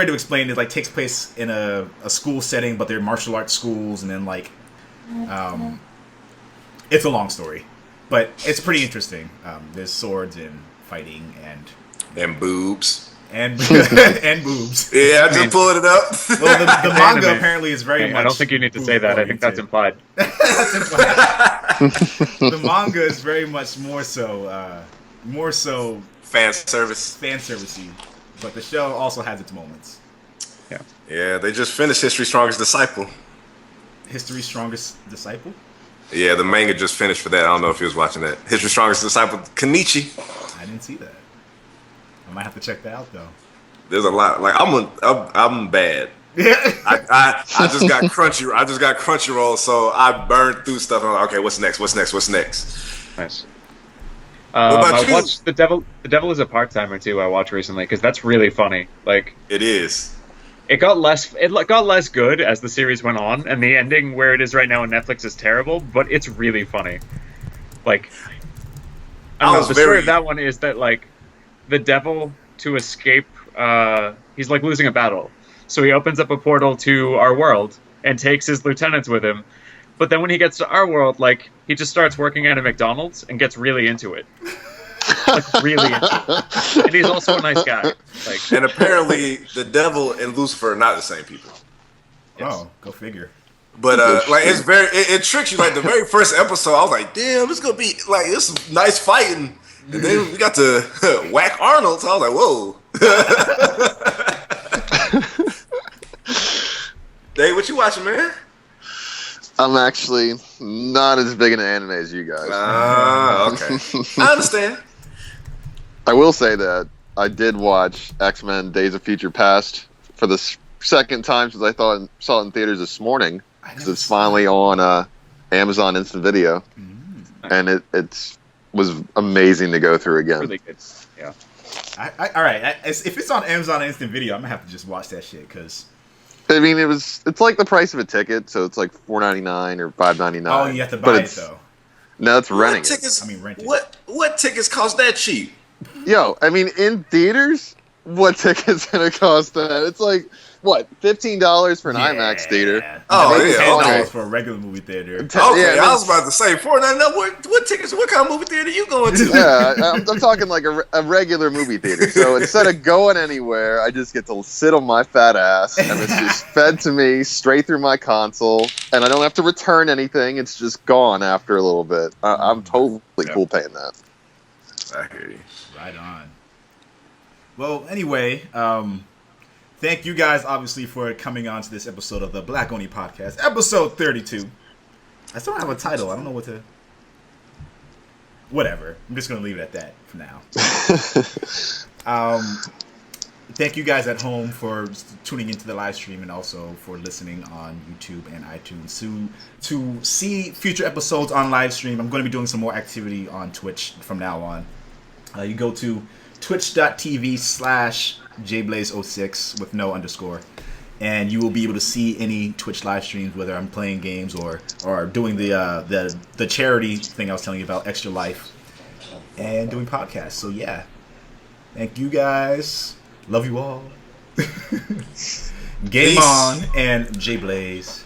to explain. It like takes place in a school setting, but they're martial arts schools, and then like. It's a long story, but it's pretty interesting. There's swords and fighting And boobs. and boobs. Yeah, I just pulled it up. Well, the manga Anime. apparently is very much. I don't think you need to say that. I think that's implied. That's implied. The manga is very much more so Fan service. fan servicey, but the show also has its moments. Yeah, they just finished History's Strongest Disciple. History's Strongest Disciple. Yeah, the manga just finished for that. I don't know if you was watching that. History's Strongest Disciple, Kenichi. I didn't see that. I might have to check that out though. There's a lot. Like I'm bad. I just got Crunchyroll, so I burned through stuff. And I'm like, okay, what's next? Nice. about I you? watched The Devil is a Part-Timer too. I watched recently because that's really funny. Like It is. it got less good as the series went on, and the ending where it is right now on Netflix is terrible. But it's really funny. Like I don't know. The story of that one is that like the devil to escape. He's like losing a battle, so he opens up a portal to our world and takes his lieutenants with him. But then when he gets to our world, like he just starts working at a McDonald's and gets really into it. Like really into it. And he's also a nice guy. Like, And apparently, the devil and Lucifer are not the same people. Oh, go figure. But like it's very it tricks you. Like the very first episode, I was like, damn, it's gonna be like it's some nice fighting. And then we got to whack Arnold, so I was like, whoa. Dave, what you watching, man? I'm actually not as big into anime as you guys. Okay. I understand. I will say that I did watch X-Men Days of Future Past for the second time since I saw it in theaters this morning. Because it's finally on Amazon Instant Video. And it was amazing to go through again. really good. Yeah. All right. If it's on Amazon Instant Video, I'm gonna have to just watch that shit because. I mean, it's like the price of a ticket, so it's like $4.99 or $5.99. Oh, you have to buy it though. No, it's renting What tickets? rent it. What tickets cost that cheap? Yo, I mean, in theaters, what ticket's gonna cost that? It's like, what, $15 for an IMAX theater? Oh, Maybe yeah, $10 okay. for a regular movie theater. Okay, Yeah, I was about to say $4.99. What tickets? What kind of movie theater you going to? Yeah, I'm talking like a regular movie theater. So instead of going anywhere, I just get to sit on my fat ass, and it's just fed to me straight through my console, and I don't have to return anything. It's just gone after a little bit. I'm totally cool paying that. I hear you. Right on. Well, anyway, thank you guys, obviously, for coming on to this episode of the Black Oni Podcast, episode 32. I still don't have a title. I don't know what to... Whatever. I'm just going to leave it at that for now. Thank you guys at home for tuning into the live stream and also for listening on YouTube and iTunes. To see future episodes on live stream, I'm going to be doing some more activity on Twitch from now on. You go to twitch.tv/jblaze06 with no underscore, and you will be able to see any Twitch live streams, whether I'm playing games or doing the charity thing I was telling you about, Extra Life. and doing podcasts. So yeah, thank you guys. Love you all. Game Peace. on and J Blaze.